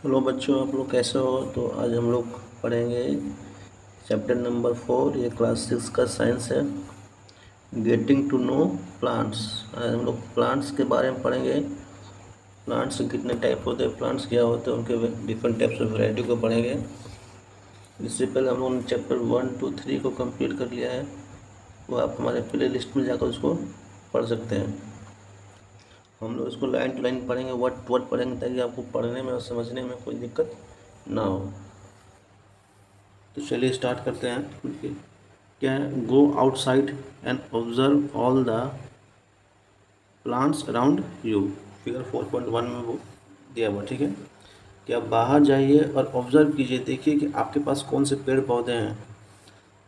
Hello बच्चों, आप लोग कैसे हो। तो आज हम लोग पढ़ेंगे चैप्टर नंबर 4। ये क्लास 6 का साइंस है, गेटिंग टू नो प्लांट्स। आज हम लोग प्लांट्स के बारे में पढ़ेंगे। प्लांट्स कितने टाइप होते हैं, प्लांट्स क्या होते हैं, उनके डिफरेंट टाइप्स ऑफ वैरायटी को पढ़ेंगे। इससे पहले हम लोगों ने चैप्टर 1, 2, 3 को कंप्लीट कर लिया है, वो आप हमारे प्ले लिस्ट में जाकर उसको पढ़ सकते हैं। हम लोग इसको लाइन टू लाइन पढ़ेंगे, वर्ड टू वर्ड पढ़ेंगे, ताकि आपको पढ़ने में और समझने में कोई दिक्कत ना हो। तो चलिए स्टार्ट करते हैं। क्या है, go outside and observe all the plants around you. Figure 4.1 में वो दिया हुआ, ठीक है। कि आप बाहर जाइए और ऑब्जर्व कीजिए, देखिए कि आपके पास कौन से पेड़ पौधे हैं।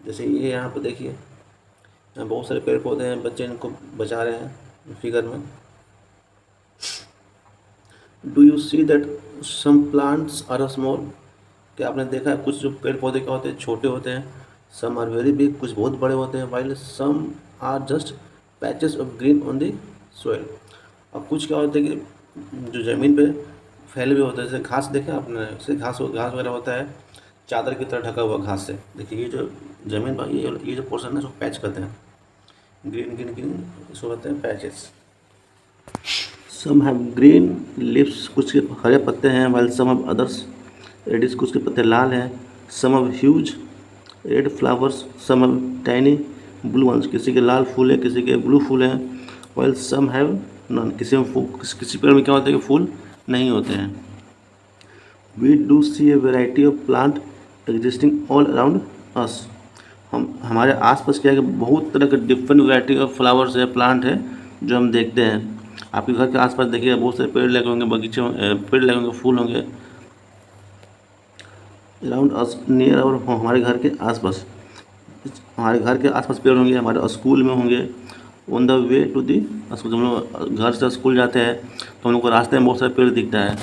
जैसे ये यहाँ पर देखिए, यहाँ बहुत सारे पेड़ पौधे हैं, बच्चे इनको बचा रहे हैं फिगर में। Do you see that some plants are small. क्या आपने देखा है कुछ जो पेड़ पौधे क्या होते हैं, छोटे होते हैं। सम आर वेरी बिग, कुछ बहुत बड़े होते हैं। While some are just patches of green on the soil. और कुछ क्या होते हैं कि जो ज़मीन पे फैले हुए होते हैं, जैसे घास देखा आपने, जैसे घास वगैरह होता है, चादर की तरह ढका हुआ घास से। देखिए ये जो ज़मीन पर ये जो पोर्सन है, इसको पैच कहते हैं। ग्रीन ग्रीन ग्रीन, इसको कहते हैं patches. Some have green leaves, कुछ के हरे पत्ते हैं। While some have others reddish, कुछ के पत्ते लाल हैं। Some have huge red flowers, some have tiny blue ones, किसी के लाल फूल है, किसी के ब्लू फूल हैं। वाइल सम हैव नन, किसी में किसी पेड़ में क्या होता है कि फूल नहीं होते हैं। We do see a variety of plant existing all around us. हम हमारे आसपास क्या है कि बहुत तरह के डिफरेंट वैरायटी ऑफ फ्लावर्स है, प्लांट है, जो हम देखते हैं। आपके घर के आसपास देखिएगा बहुत सारे पेड़ लगे होंगे, बगीचे पेड़ लगे होंगे, फूल होंगे अराउंड अस, नियर। और हमारे घर के आसपास, हमारे घर के आसपास पेड़ होंगे, हमारे स्कूल में होंगे। On the way to the school, जब हम लोग घर से स्कूल जाते हैं तो हम लोग को रास्ते में बहुत सारे पेड़ दिखता है,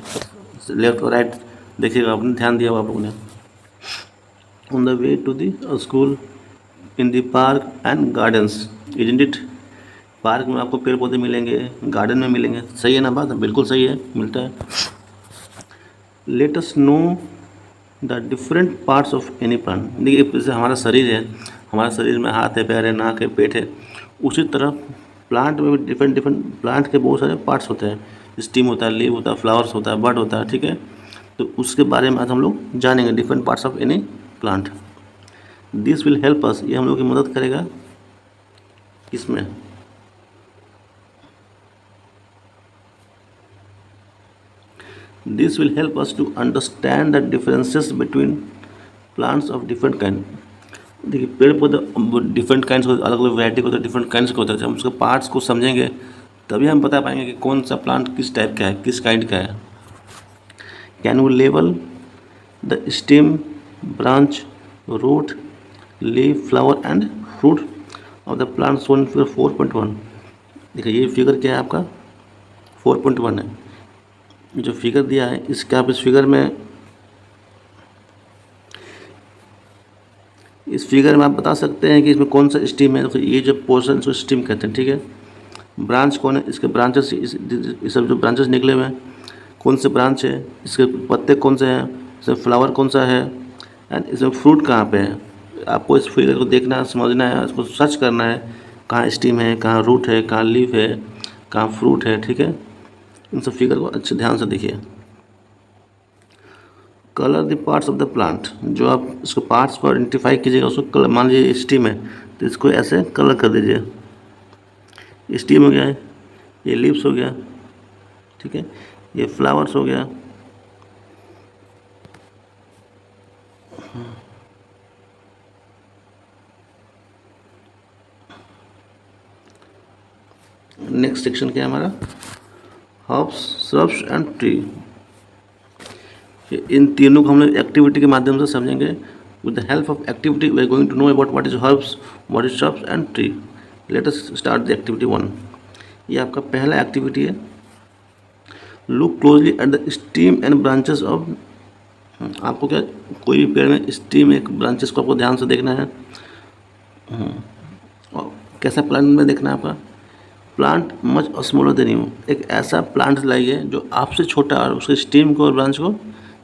लेफ्ट और राइट देखिएगा, आपने ध्यान दिया होगा आप लोगों ने। On the way to the school, in the park and gardens, isn't it. Park में आपको पेड़ पौधे मिलेंगे, गार्डन में मिलेंगे। सही है ना बात, बिल्कुल सही है, मिलता है। Let us know the different parts of any plant. देखिए जैसे हमारा शरीर है, हमारे शरीर में हाथ है, पैर है, नाक है, पेट है, उसी तरह प्लांट में भी डिफरेंट डिफरेंट प्लांट के बहुत सारे पार्ट्स होते हैं। स्टीम होता है, लीव होता है, फ्लावर्स होता है, बड होता है, ठीक है। तो उसके बारे में आज हम लोग जानेंगे, different parts of any plant. This will help us, ये हम लोग की मदद करेगा किसमें, this will help us to understand the differences between plants of different kind. देखिए पेड़ पौधे डिफरेंट काइंड्स को, अलग अलग वैरायटी को होता है, डिफरेंट काइंड्स के होते हैं। हम उसके पार्ट्स को समझेंगे तभी हम बता पाएंगे कि कौन सा प्लांट किस टाइप का है, किस काइंड का है। कैन वी लेवल the stem, branch, root, leaf, flower and fruit of the plant shown figure 4.1। देखिए ये फिगर क्या है आपका, 4.1 है। जो फिगर दिया है इसका आप इस फिगर में आप बता सकते हैं कि इसमें कौन सा स्टीम है। तो ये जो पोर्शन इसको स्टीम कहते हैं, ठीक है। ब्रांच कौन है, इसके ब्रांचेस, इस सब जो ब्रांचेस निकले हुए हैं, कौन से ब्रांच है, इसके पत्ते कौन से हैं, इसमें फ्लावर कौन सा है, एंड इसमें फ्रूट कहाँ पे है। आपको इस फिगर को देखना है, समझना है, इसको सर्च करना है, कहाँ स्टीम है, कहाँ रूट है, कहाँ लीफ है, कहाँ फ्रूट है, ठीक है। इन सब फिगर को अच्छे ध्यान से देखिए। Colour the parts of the plant, जो आप इसको पार्ट्स को आइडेंटिफाई कीजिएगा, उसको कलर, मान लीजिए स्टीम है तो इसको ऐसे कलर कर दीजिए। स्टीम हो गया है, ये लीव्स हो गया, ठीक है, ये फ्लावर्स हो गया, नेक्स्ट सेक्शन क्या है हमारा, हर्ब्स, श्रब्स एंड ट्री। इन तीनों को हम लोग एक्टिविटी के माध्यम से समझेंगे। With the help of activity we are going to know about what is herbs, what is shrubs and tree. Let us start the activity 1। ये आपका पहला एक्टिविटी है। Look closely at the stem and branches of. आपको क्या, कोई भी पेड़ में स्टीम एक ब्रांचेस को आपको ध्यान से देखना है। और कैसा प्लांट में देखना है आपका, plant much smaller than you. एक ऐसा प्लांट लाइए जो आपसे छोटा और उसके स्टीम को और ब्रांच को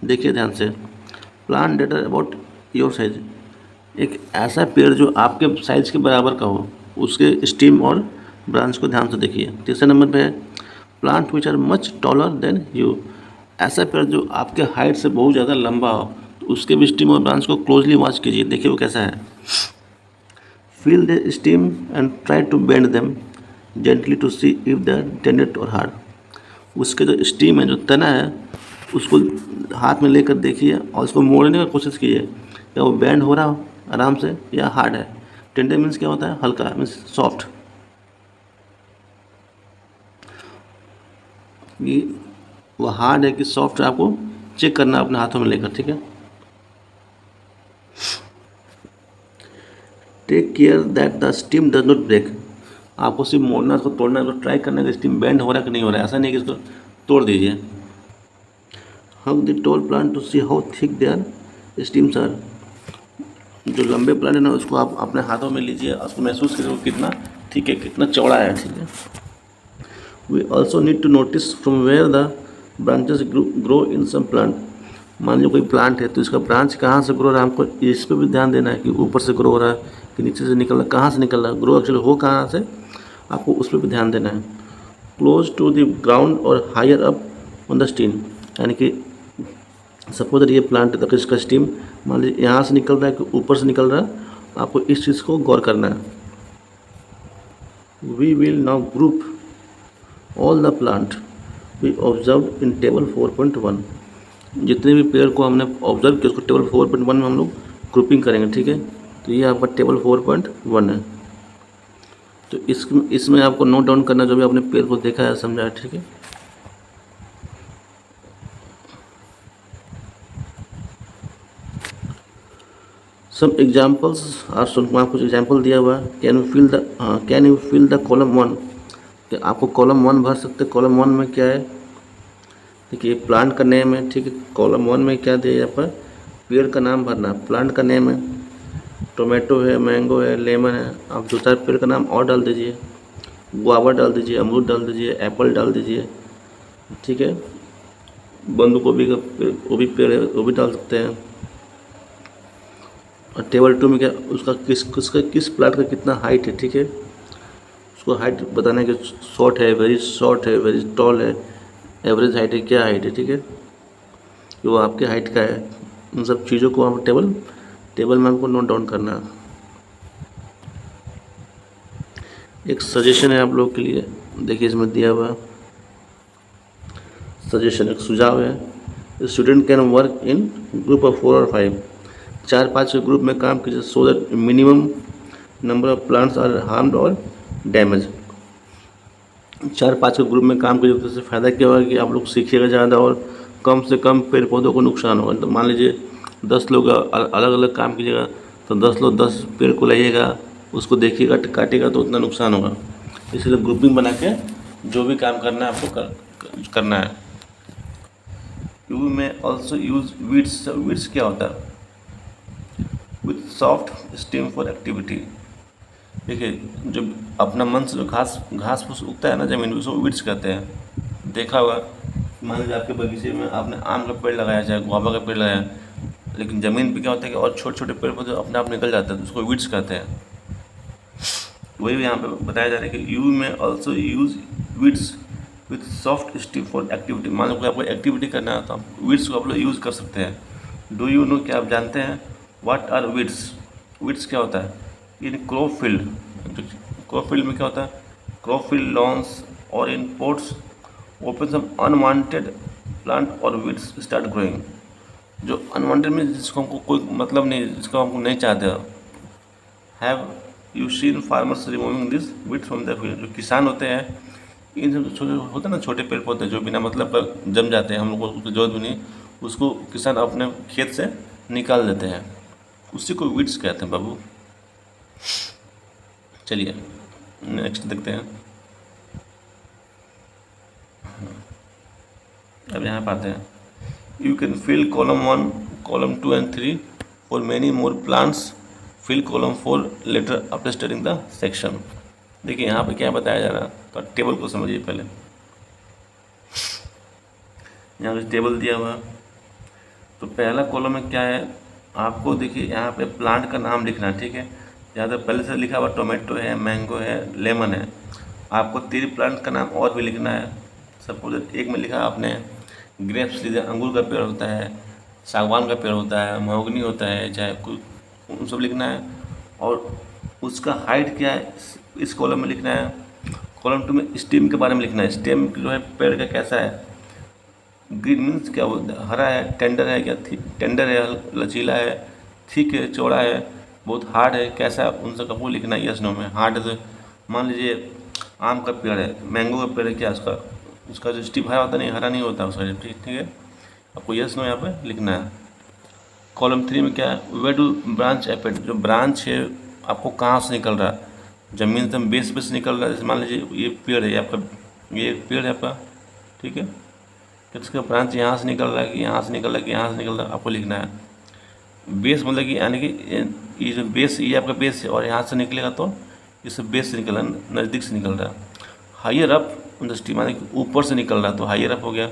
देखिए ध्यान से, plant data about your size, एक ऐसा पेड़ जो आपके साइज के बराबर का हो, उसके स्टीम और ब्रांच को ध्यान से देखिए। तीसरे नंबर पे है plant which are much taller than you, ऐसा पेड़ जो आपके हाइट से बहुत ज़्यादा लंबा हो, तो उसके भी स्टीम और ब्रांच को क्लोजली वॉच कीजिए, देखिए वो कैसा है। Feel the stem and try to bend them gently to see if they are tended or hard, उसके जो स्टीम है, जो तना है, उसको हाथ में लेकर देखिए और उसको मोड़ने का कोशिश कीजिए, क्या वो बैंड हो रहा हो आराम से या हार्ड है। टेंडर मीन्स क्या होता है, हल्का, मीन्स सॉफ्ट, कि वो हार्ड है कि सॉफ्ट है, आपको चेक करना है अपने हाथों में लेकर, ठीक है। Take care that the stem does not break, आपको सिर्फ मोड़ना, उसको तोड़ना, उसको ट्राई करना कि स्टीम बैंड हो रहा है कि नहीं हो रहा है, ऐसा नहीं कि इसको तोड़ दीजिए। Hug the tall plant to see how thick their stems are, जो लंबे प्लांट है ना, उसको आप अपने हाथों में लीजिए, उसको महसूस कीजिए वो कितना ठीक है, कितना चौड़ा है, ठीक है। We also need to notice from where the branches grow in some plant, मान लीजिए कोई प्लांट है तो इसका ब्रांच कहाँ से ग्रो रहा है, हमको इस पर भी ध्यान देना है कि ऊपर से ग्रो हो रहा है कि नीचे से निकल रहा है, कहाँ से निकल रहा है, ग्रो एक्चुअली हो कहाँ से, आपको उस पर भी ध्यान देना है। Close to the ground or higher up on the stem, यानी कि सपोज ये प्लांट है तो इसका स्टीम मान लीजिए यहाँ से निकल रहा है कि ऊपर से निकल रहा है, आपको इस चीज़ को गौर करना है। We will now group all the plant we observe in table 4.1, जितने भी पेड़ को हमने ऑब्जर्व किया उसको टेबल 4.1 में हम लोग ग्रुपिंग करेंगे, ठीक है। तो ये आपका टेबल 4.1 है, तो इसमें आपको नोट डाउन करना जो भी आपने पेड़ को देखा है, समझा है, ठीक है। सम एग्जाम्पल्स आर सुन, वहाँ कुछ एग्जाम्पल दिया हुआ है। Can you fill the column 1, कि आपको कॉलम 1 भर सकते, कॉलम 1 में क्या है, देखिए प्लांट का नेम है, ठीक है। कॉलम 1 में क्या दिया यहाँ पर, पेड़ का नाम भरना, प्लांट का नेम है, टोमेटो है, मैंगो है, लेमन है, आप दो चार पेड़ का नाम और डाल दीजिए, गुआवा डाल दीजिए, अमरूद डाल दीजिए, एप्पल डाल दीजिए, ठीक है। बंद गोभी का वो भी पेड़ है, वो भी डाल सकते हैं। और टेबल 2 में क्या, उसका किस प्लांट का कितना हाइट है, ठीक है, उसको हाइट बताना है कि शॉर्ट है, वेरी टॉल है, एवरेज हाइट है, क्या हाइट है, ठीक है, कि वो आपके हाइट का है। उन सब चीज़ों को आप टेबल में आपको नोट डाउन करना है। एक सजेशन है आप लोग के लिए, देखिए इसमें दिया हुआ सजेशन, एक सुझाव है, student can work in group of 4 और 5, 4-5 के ग्रुप में काम कीजिए, so that minimum number of plants are harmed or damage. 4-5 के ग्रुप में काम कीजिए तो इससे फ़ायदा क्या होगा कि आप लोग सीखिएगा ज़्यादा और कम से कम पेड़ पौधों को नुकसान होगा। तो मान लीजिए 10 लोग अलग अलग काम कीजिएगा, तो 10 लोग 10 पेड़ को लाइएगा, उसको देखिएगा, काटिएगा तो उतना नुकसान होगा। इसलिए ग्रुपिंग बना के जो भी काम करना है आपको करना है। यू में ऑल्सो यूज वीड्स, वीड्स क्या होता है, with soft steam for activity, देखिए जो अपना मन से जो घास फूस उगता है ना ज़मीन में, उसको वीड्स कहते हैं। देखा होगा, मान लीजिए आपके बगीचे में आपने आम का पेड़ लगाया, चाहे गुआवा का पेड़ लगाया, लेकिन ज़मीन पे क्या होता है कि और छोटे छोटे पेड़ पौधे अपने आप निकल जाते हैं, तो उसको वीड्स कहते हैं। वही यहाँ पे बताया जा रहा है कि यू में also use weeds with soft steam for activity, मान लो कोई आपको एक्टिविटी करना है तो आप वीड्स को आप लोग यूज़ कर सकते हैं। डू यू नो, क्या आप जानते हैं, व्हाट आर वीड्स, वीड्स क्या होता है, in crop field, crop field में क्या होता है, क्रॉप फील्ड लॉन्स और in ports open some unwanted plant और वीड्स स्टार्ट ग्रोइंग, जो अनवांटेड में जिसको हमको कोई मतलब नहीं, जिसको हमको नहीं चाहते, have you seen farmers removing this weed from the field, जो किसान होते हैं, इन सब छोटे होते हैं ना छोटे पेड़ पौधे जो बिना मतलब का जम जाते हैं, हम लोग को उसकी जरूरत भी नहीं, उसको किसान अपने खेत से निकाल देते हैं, उसी को वीड्स कहते हैं बाबू। चलिए नेक्स्ट देखते हैं। अब यहाँ पर आते हैं, you can fill column 1, column 2 and 3 for many more plants, fill column 4 letter after studying the section. देखिए यहाँ पे क्या बताया जा रहा है, तो टेबल को समझिए पहले। यहाँ पे टेबल दिया हुआ है, तो पहला कॉलम में क्या है, आपको देखिए यहाँ पे प्लांट का नाम लिखना है, ठीक है। यहाँ तो पहले से लिखा हुआ टोमेटो है, मैंगो है, लेमन है। आपको 3 प्लांट का नाम और भी लिखना है। सपोज एक में लिखा आपने ग्रेप्स लीजिए, अंगूर का पेड़ होता है, सागवान का पेड़ होता है, महोगनी होता है, चाहे कुछ उन सब लिखना है। और उसका हाइट क्या है इस कॉलम में लिखना है। कॉलम 2 में स्टेम के बारे में लिखना है। स्टेम जो है पेड़ का कैसा है, ग्रीन मीन्स क्या बोलते हैं, हरा है, टेंडर है, क्या टेंडर है, लचीला है, थिक है, चौड़ा है, बहुत हार्ड है, कैसा है, उन सबका वो लिखना है यस नो में। हार्ड है तो मान लीजिए आम का पेड़ है, मैंगो का पेड़ है, क्या उसका उसका जो स्टिप हरा होता नहीं, हरा नहीं होता उसका, ठीक ठीक है। आपको यस नो यहाँ पे लिखना है। कॉलम 3 में क्या है, वे डू ब्रांच एपेट, जो ब्रांच है आपको कहाँ से निकल रहा है, जमीन एकदम बेस पे से निकल रहा है। जैसे मान लीजिए ये पेड़ है आपका, ये एक पेड़ है आपका, ठीक है। तो इसका ब्रांच यहाँ से निकल रहा है कि यहाँ से निकल रहा है कि यहाँ से निकल रहा है, आपको लिखना है। बेस मतलब कि यानी कि ये जो बेस, ये आपका बेस है और यहाँ से निकलेगा तो इस बेस से निकल रहा है, नज़दीक से निकल रहा है। हाइयर अप इंडस्ट्री माने कि ऊपर से निकल रहा है तो हाइयर अप हो गया।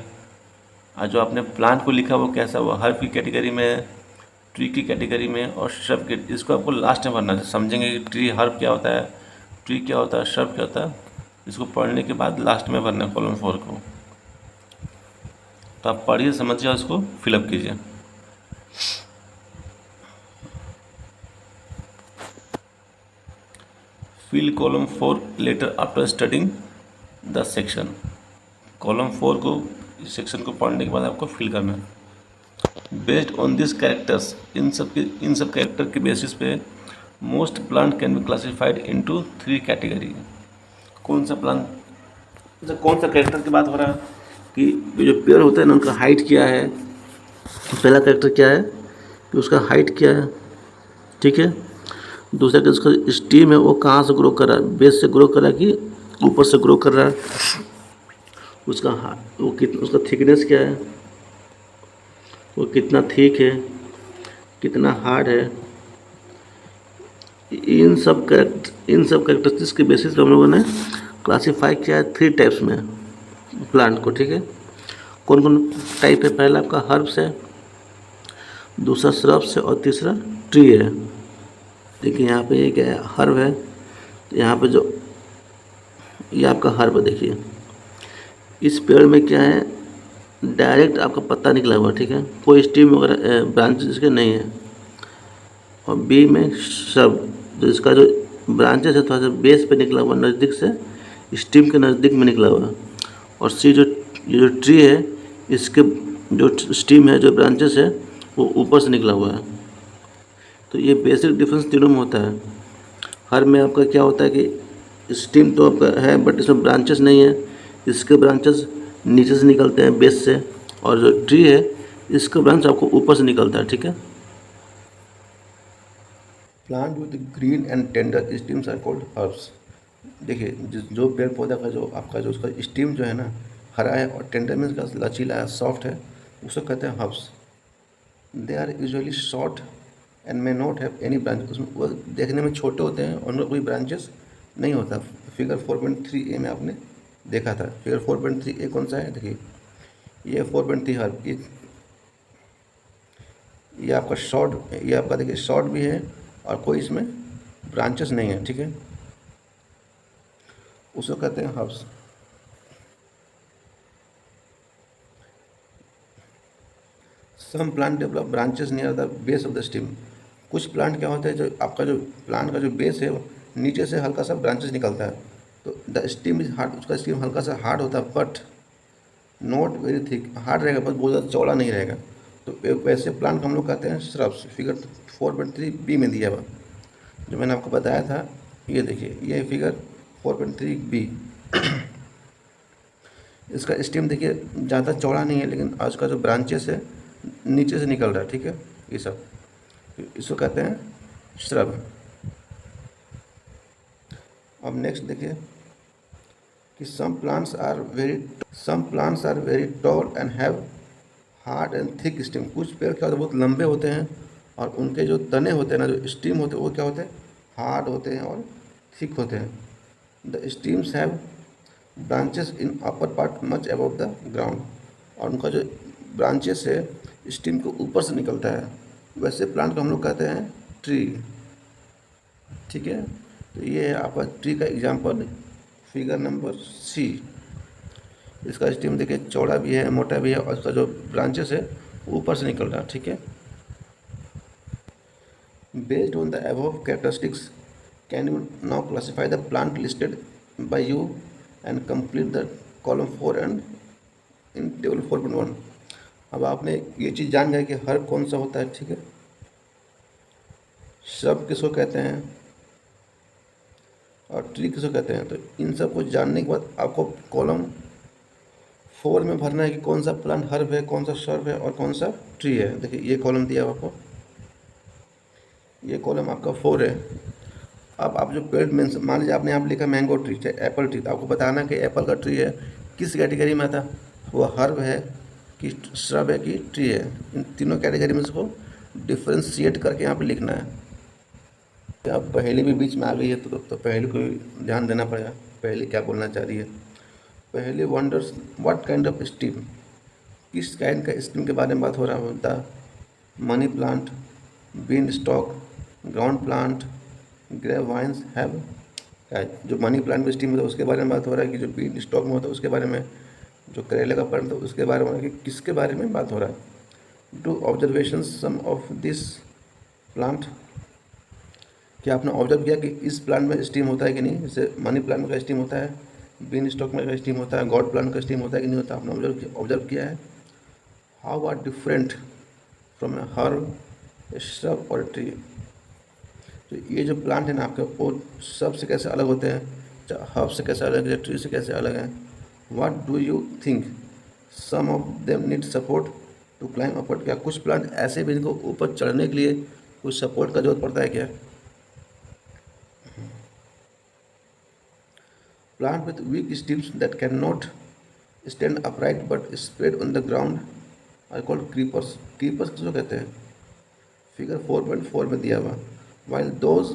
और जो आपने प्लांट को लिखा वो कैसा, वो हर्ब की कैटेगरी में है, ट्री की कैटेगरी में और श्रब के, इसको आपको लास्ट में भरना है। समझेंगे कि ट्री हर्ब क्या होता है, ट्री क्या होता है, श्रब क्या होता है, इसको पढ़ने के बाद लास्ट में भरना है कॉलम 4 को। तो आप पढ़िए, समझिए, उसको फिलअप कीजिए। Fill column 4 letter after studying the section. Column 4 को, इस सेक्शन को पढ़ने के बाद आपको फिल करना है। बेस्ड ऑन दिस कैरेक्टर्स, इन सब कैरेक्टर के बेसिस पे most plant can be classified into 3 category. कौन सा प्लांट, कौन सा कैरेक्टर की बात हो रहा है कि जो पेड़ होता है ना उनका हाइट क्या है। पहला कैरेक्टर क्या है कि उसका हाइट क्या है, ठीक है। दूसरा कि उसका स्टीम है वो कहाँ से ग्रो कर रहा है, बेस से ग्रो कर रहा है कि ऊपर से ग्रो कर रहा है। उसका वो कितना, उसका थिकनेस क्या है, वो कितना थिक है, कितना हार्ड है। इन सब कैरेक्टरिस्टिक्स के बेसिस पे हम लोगों ने क्लासीफाई किया है 3 टाइप्स में प्लांट को, ठीक है। कौन कौन टाइप है, पहला आपका हर्ब्स है, दूसरा श्रब्स है और तीसरा ट्री है। देखिए यहाँ पे ये क्या है, हर्ब है। तो यहाँ पे जो ये आपका हर्ब, देखिए इस पेड़ में क्या है, डायरेक्ट आपका पत्ता निकला हुआ, ठीक है, कोई स्टीम वगैरह ब्रांचेस इसके नहीं है। और बी में सब, जो इसका जो ब्रांचेस है थोड़ा सा बेस पे निकला हुआ, नज़दीक से स्टीम के नज़दीक में निकला हुआ। और सी जो ये जो ट्री है, इसके जो स्टीम है, जो ब्रांचेस है वो ऊपर से निकला हुआ है। तो ये बेसिक डिफरेंस तीनों में होता है। हर में आपका क्या होता है कि स्टीम तो आपका है बट इसमें ब्रांचेस नहीं है, इसके ब्रांचेस नीचे से निकलते हैं बेस से, और जो ट्री है इसका ब्रांच आपको ऊपर से निकलता है, ठीक है। Plant with green and tender stems are called herbs. देखिए जो पेड़ पौधा का जो आपका जो उसका स्टीम जो है ना, हरा है और टेंडर में इसका लचीला है, सॉफ्ट है, उसको कहते हैं herbs. They are usually short and may not have any branch. उसमें वो देखने में छोटे होते हैं और उनका कोई ब्रांचेस नहीं होता। फिगर 4.3a में आपने देखा था। फिगर 4.3a कौन सा है, देखिए ये 4.3 हर्ब, ये आपका शॉर्ट, ये आपका देखिए शॉर्ट भी है और कोई इसमें ब्रांचेस नहीं है, ठीक है, उसको कहते हैं herbs. Some plant develop branches near the base of the stem. कुछ प्लांट क्या होता है, जो आपका जो प्लांट का जो बेस है नीचे से हल्का सा ब्रांचेस निकलता है, तो द स्टीम इज हार्ड, उसका स्टीम हल्का सा हार्ड होता है but not very thick, hard रहेगा बस बहुत ज़्यादा चौड़ा नहीं रहेगा। तो वैसे प्लांट को हम लोग कहते हैं श्रब्स। फिगर 4.3b में दिया हुआ जो मैंने आपको बताया था, ये देखिए ये फिगर 4.3b। इसका स्टेम देखिए ज़्यादा चौड़ा नहीं है लेकिन उसका जो ब्रांचेस है नीचे से निकल रहा है, ठीक है, ये सब, इसको कहते हैं श्रब। अब नेक्स्ट देखिए कि some plants are very tall and have hard and thick stem. कुछ पेड़ क्या होते हैं, बहुत लंबे होते हैं और उनके जो तने होते हैं ना, जो स्टीम होते हैं, वो क्या होते हैं, हार्ड होते हैं और थिक होते हैं। The stems have branches in upper part much above the ground. और उनका जो ब्रांचेस है स्टीम को ऊपर से निकलता है, वैसे प्लांट को हम लोग कहते हैं ट्री। ठीक है, तो ये है आपका ट्री का एग्जांपल, फिगर नंबर सी। इसका स्टीम देखिए चौड़ा भी है, मोटा भी है, और इसका जो ब्रांचेस है ऊपर से निकल रहा है। ठीक है, based on the above characteristics can you now classify the plant listed by you and complete the column 4 and in table 4.1। अब आपने ये चीज़ जान गए कि हर्ब कौन सा होता है। ठीक है, श्रब किसको कहते हैं और ट्री किसको कहते हैं, तो इन सब को जानने के बाद आपको कॉलम 4 में भरना है कि कौन सा प्लांट हर्ब है, कौन सा श्रब है और कौन सा ट्री है। देखिए ये कॉलम दिया है आपको, ये कॉलम आपका 4 है। अब आप जो पेड़ में मान लीजिए आपने यहाँ पर लिखा मैंगो ट्री, चाहे एप्पल ट्री, तो आपको बताना कि एप्पल का ट्री है किस कैटेगरी में आता, वो हर्ब है कि श्रब है कि ट्री है। इन तीनों कैटेगरी में इसको डिफ्रेंशिएट करके यहाँ पे लिखना है। अब पहेली भी बीच में आ गई है तो पहेली को भी ध्यान देना पड़ेगा, पहेली क्या बोलना चाह रही है। Paheli wonders what kind of stem, किस काइंड का स्टीम के बारे में बात हो रहा है। The money plant, bean stalk, ground plant, grape vines have, जो मनी प्लांट में स्टीम होता है उसके बारे में बात हो रहा है कि जो बीन स्टॉक में होता है उसके बारे में, जो करेले का प्लांट होता है उसके बारे में, कि किसके बारे में बात हो रहा है। Do observation some of this plant, क्या आपने ऑब्जर्व किया कि इस प्लांट में स्टीम होता है कि नहीं। जैसे मनी प्लांट में का स्टीम होता है, बीन स्टॉक में का स्टीम होता है, गॉड प्लांट का स्टीम होता है कि नहीं होता, आपने ऑब्जर्व किया है। How are different from a herb, a shrub और ट्री, तो ये जो प्लांट है ना आपके, वो सब से कैसे अलग होते हैं, हर्ब से कैसे अलग है, ट्री से कैसे अलग है। What do you think some of them need support to climb upward, क्या कुछ प्लांट ऐसे भी इनको ऊपर चढ़ने के लिए कुछ सपोर्ट का जरूरत पड़ता है क्या। Plant with weak stems that can not stand upright but spread on the ground are called creepers. Creepers किसको कहते हैं, फिगर 4.4 में दिया हुआ। while those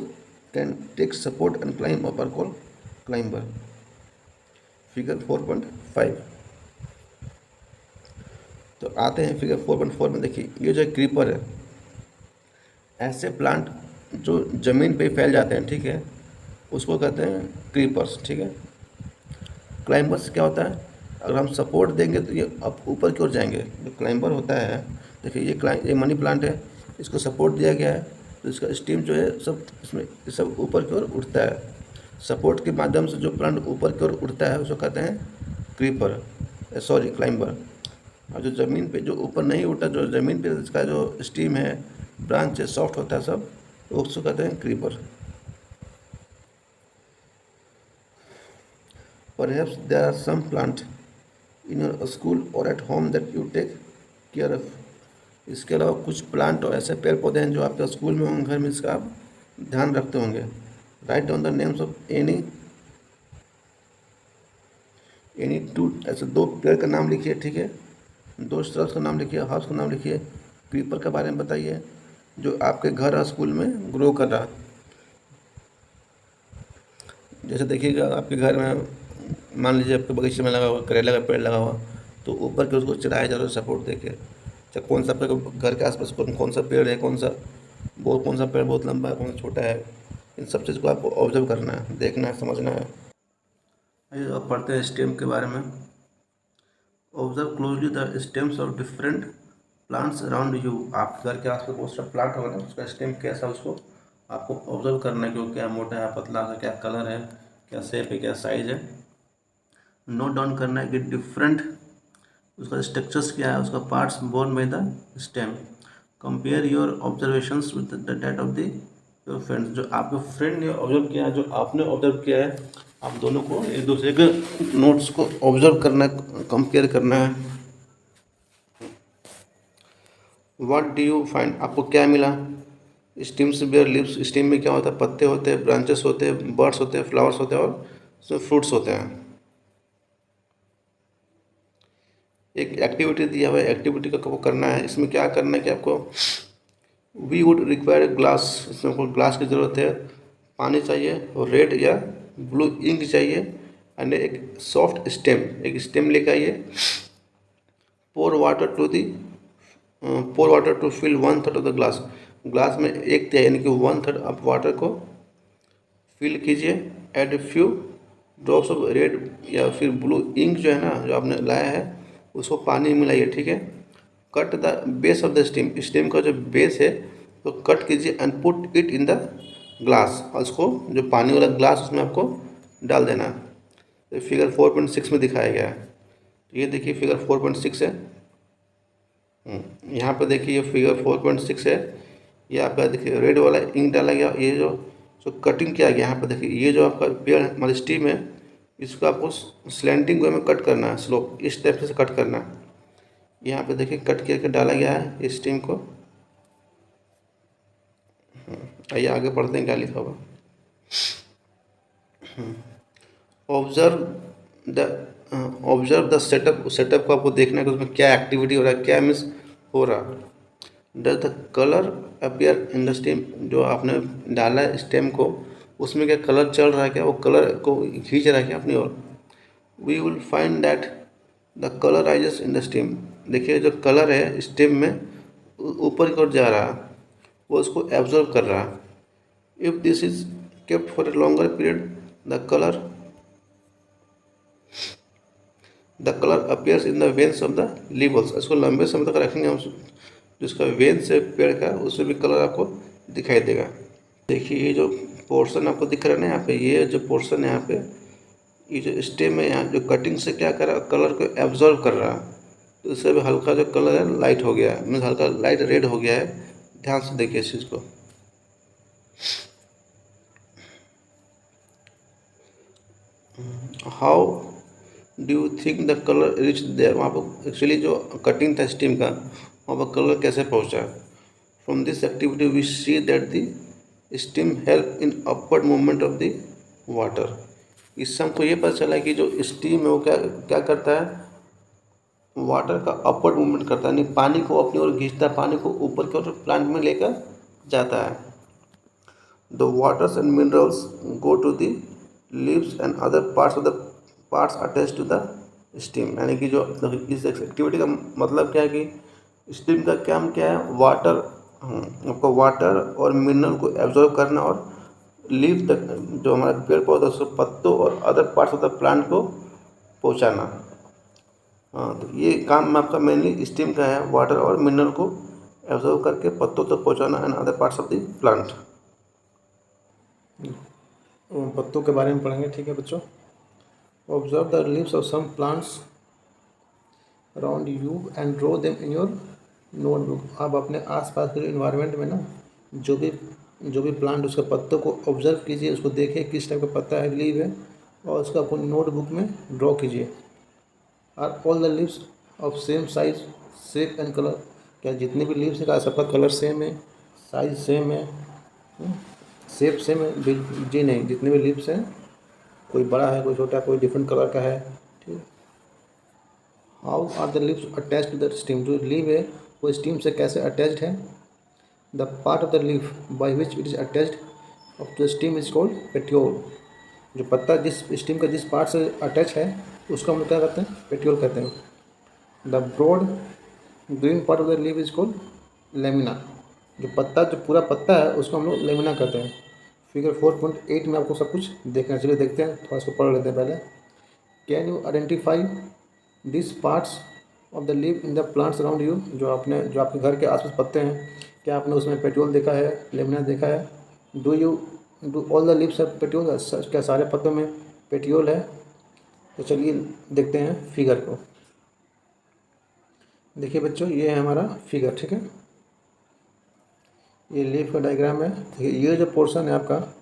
can take support and climb up are called climber, figure 4.5। तो आते हैं figure 4.4 में। देखिए ये जो क्रीपर है, ऐसे प्लांट जो ज़मीन पे फैल जाते हैं, ठीक है, उसको कहते हैं क्रीपर्स। ठीक है, क्लाइंबर्स क्या होता है, अगर हम सपोर्ट देंगे तो ये अब ऊपर की ओर जाएंगे। जो क्लाइंबर होता है, देखिए ये मनी प्लांट है, इसको सपोर्ट दिया गया है तो इसका स्टीम जो है सब इसमें सब ऊपर की ओर उठता है। सपोर्ट के माध्यम से जो प्लांट ऊपर की ओर उठता है उसको कहते हैं क्रीपर, सॉरी क्लाइंबर। और जो ज़मीन पे जो ऊपर नहीं उठता, जो ज़मीन पे इसका जो स्टीम है, ब्रांच है, सॉफ्ट होता है सब, तो उसको कहते हैं creeper. Perhaps there are some plant in your school or at home that you take care of। इसके अलावा कुछ प्लांट और ऐसे पेड़ पौधे हैं जो आपके स्कूल में होंगे, घर में, इसका आप ध्यान रखते होंगे। Write down the names of any two, ऐसे 2 पेड़ का नाम लिखिए, ठीक है, 2 श्रब्स का नाम लिखिए, हाउस का नाम लिखिए, क्रीपर के बारे में बताइए जो आपके घर और स्कूल में ग्रो कर रहा। जैसे देखिएगा आपके घर में मान लीजिए आपके बगीचे में लगा हुआ करेला का पेड़ लगा हुआ, तो ऊपर के उसको चढ़ाया जा रहा है सपोर्ट देके। चाहे कौन सा पेड़ घर के आसपास कौन सा पेड़ है, कौन सा पेड़ बहुत लंबा है, कौन सा छोटा है, इन सब चीज़ को आपको ऑब्जर्व करना है, देखना है, समझना है। आइए अब पढ़ते हैं स्टेम के बारे में। Observe closely the stems of different plants around you. आपके घर के आसपास बहुत सारा प्लांट होगा ना, उसका स्टेम कैसा उसको आपको ऑब्जर्व करना है कि वो क्या मोटा है, पतला है, क्या कलर है, क्या शेप है, क्या साइज है। नोट डाउन करना है कि डिफरेंट उसका स्ट्रक्चर्स क्या है, उसका parts borne by the stem. Compare your observations with the date of the your friends. जो आपके फ्रेंड ने ऑब्जर्व किया है, जो आपने ऑब्जर्व किया है, आप दोनों को एक दूसरे के नोट्स को ऑब्जर्व करना है, कंपेयर करना है। व्हाट डू यू फाइंड, आपको क्या मिला। स्टीम्स बेयर लीव्स, स्टीम में क्या होता है, पत्ते होते हैं, ब्रांचेस होते हैं, बर्ड्स होते हैं, फ्लावर्स होते हैं और फ्रूट्स होते हैं। एक एक्टिविटी दिया हुआ है, एक्टिविटी का वो करना है। इसमें क्या करना है कि आपको वी वुड रिक्वायर ग्लास, इसमें आपको ग्लास की ज़रूरत है, पानी चाहिए और रेड या ब्लू इंक चाहिए, एंड एक सॉफ्ट स्टेम, एक स्टेम लेकर आइए। Pour water to the pour water to fill 1/3 of the glass। Glass में 1/3 यानी कि 1/3 आप वाटर को फिल कीजिए। Add few drops of red या फिर ब्लू इंक जो है ना, जो आपने लाया है उसको पानी मिलाइए, ठीक है। Cut the base of the steam, steam का जो बेस है तो कट कीजिए and put it in the glass, और उसको जो पानी वाला ग्लास उसमें आपको डाल देना है। तो फिगर 4.6 में दिखाया गया है। तो ये देखिए फिगर 4.6 है। यहाँ पर देखिए ये फिगर 4.6 है। ये आपका देखिए रेड वाला इंक डाला गया। ये जो कटिंग किया गया यहाँ पर देखिए, ये जो आपका पेड़ मतलब स्टीम है इसको आपको स्लैंटिंग वे में कट करना है, स्लोप इस टाइप से कट करना है। यहाँ पे देखिए कट करके डाला गया है इस स्टीम को। आइए आगे पढ़ते हैं क्या लिखा हुआ। ऑब्जर्व द सेटअप, सेटअप को आपको देखना है कि उसमें क्या एक्टिविटी हो रहा है, क्या मीन्स हो रहा। Does the colour appear in the stem, जो आपने डाला है स्टेम को उसमें क्या कलर चल रहा है, क्या वो कलर को खींच रहा है क्या अपनी ओर। We will find that the colour rises in the stem. देखिए जो कलर है स्टेम में ऊपर की ओर जा रहा है, वो उसको एब्जॉर्व कर रहा है। If this is kept for a longer period the colour appears in the veins of the leave also. इसको लंबे समय तक रखेंगे हम, जिसका वेन्स है पेड़ का उसमें भी कलर आपको दिखाई देगा। देखिए ये जो पोर्शन आपको दिख रहा है ना यहाँ पे, ये जो पोर्शन है यहाँ पे, ये जो स्टेम है यहाँ जो कटिंग से क्या कर रहा है कलर को एब्जॉर्व कर रहा है। तो इससे भी हल्का जो कलर है लाइट हो गया है, मीन्स हल्का लाइट रेड हो गया है। ध्यान से देखिए इस चीज़ को। How do you think the colour reach there, वहाँ पर एक्चुअली जो कटिंग था स्टीम का वहाँ पर कलर कैसे पहुँचा। From this activity we see that the stem help in upward movement of the water. इससे हमको ये पता चला कि जो स्टीम है वो क्या क्या करता है, वाटर का अपवर्ड मूवमेंट करता है, यानी पानी को अपनी ओर खींचता है, पानी को ऊपर की ओर प्लांट में लेकर जाता है। The waters and minerals go to the leaves and other parts of the parts attach to the stem. यानी कि जो इस एक्टिविटी का मतलब क्या है कि स्टीम का काम क्या है, वाटर आपको वाटर और मिनरल को एब्जॉर्व करना और लीव तक जो हमारे पेड़ पौधे उसको पत्तों और other parts of the plant को पहुंचाना। हाँ, तो ये काम आपका मेनली स्टीम का है, वाटर और मिनरल को एब्जॉर्व करके पत्तों तक पहुंचाना and other parts of the plant. पत्तों के बारे में पढ़ेंगे, ठीक है बच्चों। Observe the leaves of some plants around you and draw them in your notebook. आप अपने आसपास के इन्वायरमेंट में ना जो भी प्लांट उसके पत्तों को ऑब्जर्व कीजिए, उसको देखिए किस टाइप का पत्ता है, लीव है, और उसका अपनी नोटबुक में ड्रॉ कीजिए। Are all the leaves of same size shape and colour, क्या जितने भी लीव्स है सबका कलर सेम है, साइज सेम है, शेप सेम है जी नहीं, जितने भी लीव्स हैं कोई बड़ा है कोई छोटा, कोई डिफरेंट कलर का है, ठीक है। How are the leaves attach to the stem, जो लीव है वो स्टीम से कैसे अटैच्ड है। The part of the leave by which it is attached of the stem is called petiole. जो पत्ता जिस स्टीम का जिस पार्ट से अटैच है उसको हम लोग क्या कहते हैं, पेट्योल कहते हैं। The broad green part of the leave is called lamina. जो पूरा पत्ता है उसको हम लोग लेमिना कहते हैं। फिगर 4.8 में आपको सब कुछ देखना चाहिए, देखते हैं, थोड़ा इसको पढ़ लेते हैं पहले। Can you identify this parts of the leave in the plants around you, जो आपके घर के आसपास पत्ते हैं, क्या आपने उसमें पेट्रोल देखा है, लेमिना देखा है। Do all the leaves of petrol, क्या सारे पत्तों में पेट्रोल है। तो चलिए देखते हैं फिगर को। देखिए बच्चों ये है हमारा फिगर, ठीक है। ये लीफ का डायग्राम है। देखिए ये जो पोर्शन है आपका,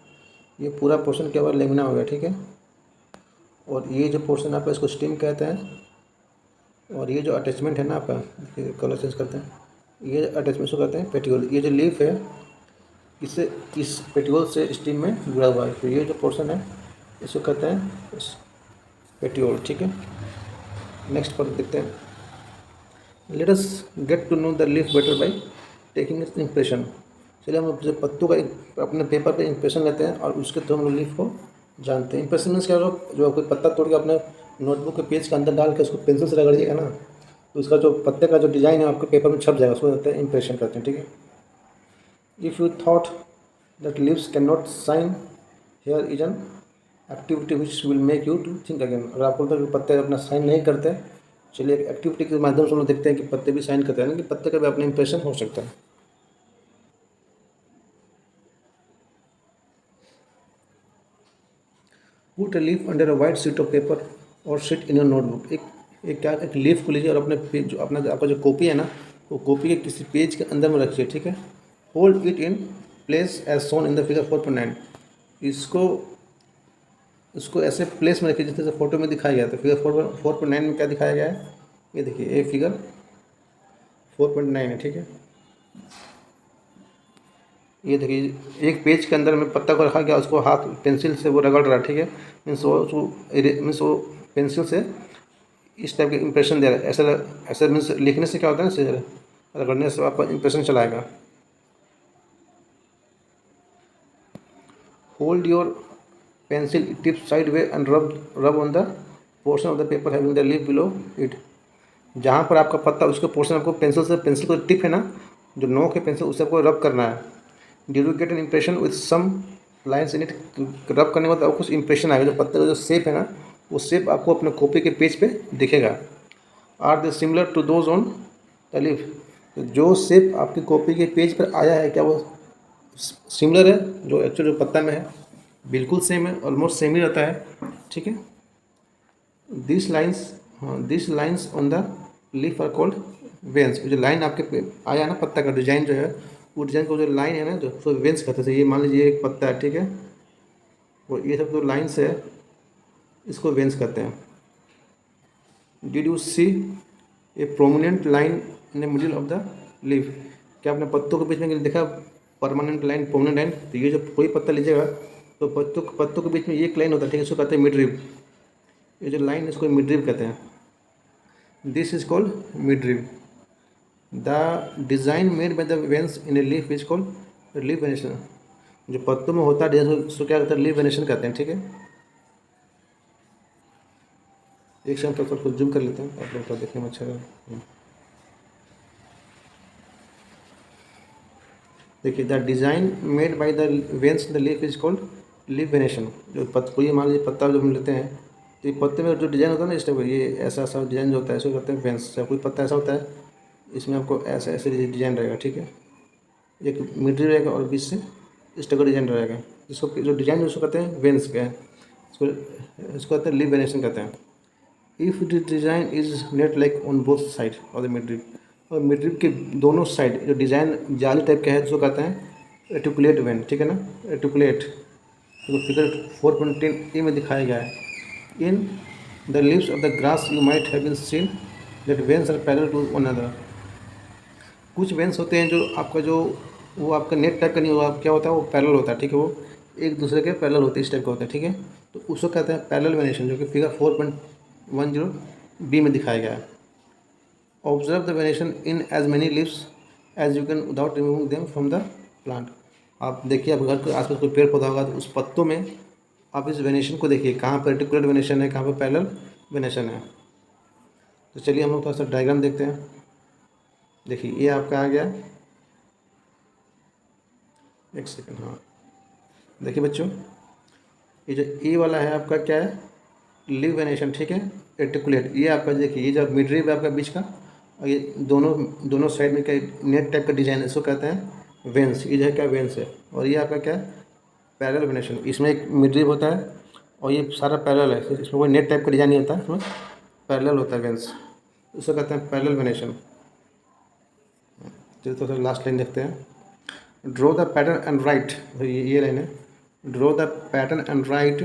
ये पूरा पोर्शन क्या हुआ, लेमिना हो गया, ठीक है। और ये जो पोर्शन आपका इसको स्टीम कहते हैं। और ये जो अटैचमेंट है ना आपका, देखिए कलर चेंज करते हैं, ये अटैचमेंट को कहते हैं पेट्योल। ये जो लीफ है इससे इस पेट्योल से स्टीम में जुड़ा हुआ है, तो ये जो पोर्शन है इसको कहते हैं पेट्योल, ठीक है। नेक्स्ट पर देखते हैं। Let us get to know the leaf better by taking its impression. चलिए हम जो पत्तों का अपने पेपर पे इंप्रेशन लेते हैं और उसके थ्रू हम लोग लीफ को जानते हैं। इंप्रेशन मीन्स क्या, जो कोई पत्ता तोड़ के अपने नोटबुक के पेज के अंदर डाल के उसको पेंसिल से रगड़िएगा ना, तो उसका जो पत्ते का जो डिज़ाइन है आपके पेपर में छप जाएगा, उसको कहते हैं इम्प्रेशन करते हैं, ठीक है। If you thought that leaves can not shine, here is an activity which will make you to think again. अगर आपको लगता है कि पत्ते अपना साइन नहीं करते, चलिए एक एक्टिविटी के माध्यम से हम लोग देखते हैं कि पत्ते भी साइन करते हैं, कि पत्ते का भी अपना इंप्रेशन हो सकता है। Put a leaf under a white sheet of paper और सिट इन योर नोटबुक। एक लीफ को लीजिए और अपने पेज, जो अपना आपका जो कॉपी है ना, वो कॉपी के किसी पेज के अंदर में रखिए, ठीक है। Hold it in place as shown in the figure 4.9। इसको इसको ऐसे प्लेस में रखिए जैसे फोटो में दिखाया गया था। फिगर 4.9 में क्या दिखाया गया है, ये देखिए, ये फिगर 4.9 है, ठीक है। ये देखिए एक पेज के अंदर में पत्ता को रखा गया, उसको हाथ पेंसिल से वो रगड़ रहा है, ठीक है। मीन्स वो उसको मीन्स वो पेंसिल से इस टाइप के इंप्रेशन दे रहा है। ऐसा ऐसा मीन्स लिखने से क्या होता है ना, से रगड़ने से आपका इंप्रेशन चलाएगा। Hold your pencil tip side way and रब on the portion of the paper having the leaf below it. जहाँ पर आपका पत्ता, उसके पोर्शन आपको पेंसिल को टिप है ना, जो नोक है पेंसिल, उससे आपको रब करना है। Due to get an impression with some lines in it. Rub करने के बाद आपको कुछ इंप्रेशन आएगा, जो पत्ते का जो शेप है ना, वो शेप आपको अपने कॉपी के पेज पे दिखेगा। Are they similar to those on the leaf. तो जो शेप आपकी कॉपी के पेज पर आया है, क्या वो सिमिलर है जो एक्चुअल जो पत्ता में है? बिल्कुल सेम है, ऑलमोस्ट सेम ही रहता है, ठीक है। This lines on the leaf are called veins. जो लाइन आपके आया ना पत्ता का डिजाइन जो है, वो डिजाइन को जो लाइन है ना, जो उसको वेन्स कहते हैं। ये मान लीजिए एक पत्ता है, ठीक है, और ये सब जो लाइन्स है इसको वेन्स कहते हैं। Did you see a prominent line in the middle of the leaf? क्या आपने पत्तों के बीच में देखा परमानेंट लाइन, प्रोमिनेंट लाइन? तो ये जो कोई पत्ता लीजिएगा तो पत्तों के बीच में एक लाइन होता है, ठीक है, इसको कहते हैं मिड रिब। ये जो लाइन है इसको मिड रिब कहते हैं। This is called mid rib. The design made by the veins in a leaf is called leaf venation. जो पत्तों में होता है डिजाइन, उसको क्या कहते हैं? लीफ वेनेशन कहते हैं, ठीक है। एक सेकंड तो उसको जूम कर लेते हैं, आप लोग को देखने में अच्छा लगे। देखिए, the design made by the veins in the leaf is called leaf venation. जो कोई मान लीजिए पत्ता जो हम लेते हैं, तो ये पत्ते में जो डिज़ाइन होता है ना, इस टाइप का, ये ऐसा ऐसा डिज़ाइन जो होता है इसको कहते हैं वेन्स। कोई पत्ता ऐसा होता है, इसमें आपको ऐसा ऐसे डिज़ाइन रहेगा, ठीक है। एक मिड रहेगा और बीच से इस टाइप का डिज़ाइन रहेगा। इसको जो डिज़ाइन उसको कहते हैं वेन्स का है। इसको इसको कहते हैं लीफ वेनेशन कहते हैं। If the design is net like on both side of the mid, और मिड के दोनों साइड जो डिज़ाइन जाली टाइप का है, जिसको कहते हैं रेटिकुलेट वेन, ठीक है ना, रेटिकुलेट। तो फिगर 4.10 ए में दिखाया गया है। In the leaves of the grass you might have been seen that veins are parallel to one other. कुछ वेन्स होते हैं जो आपका जो वो आपका नेट टाइप का नहीं होगा, क्या होता है वो पैरेलल होता है, ठीक है, वो एक दूसरे के पैरेलल होते हैं, इस टाइप का होता है, ठीक है। तो उसको कहते हैं पैरेलल वेनेशन, जो कि फिगर 4.10 बी में दिखाया गया है। Observe the venation in as many leaves as you can without removing them from the plant. आप देखिए, आप घर के आसपास कोई पेड़ पौधा होगा तो उस पत्तों में आप इस वेनेशन को देखिए, कहाँ पर रेटिकुलर वेनेशन है, कहाँ पर पैरेलल वेनेशन है। तो चलिए हम लोग थोड़ा सा डायग्राम देखते हैं। देखिए ये आपका आ गया, एक सेकेंड, हाँ। देखिए बच्चों, ये जो ए वाला है आपका क्या है? लीव वेनेशन, ठीक है, रेटिकुलेट। ये आपका देखिए, ये जो मिड रिब है आपका बीच का, और ये दोनों दोनों साइड में क्या नेट टाइप का डिजाइन है, इसको कहते हैं वेंस। ये जो है क्या वेंस है। और ये आपका क्या है? Parallel venation. इसमें एक मिड रिब होता है और ये सारा पैरेलल है, इसमें कोई नेट टाइप का डिजाइन नहीं होता, इसमें पैरेलल होता है वेंस, इसको कहते हैं पैरेलल वेनेशन। चलिए तो लास्ट लाइन देखते हैं। Draw the pattern and write, ये लाइन है। Draw the pattern and write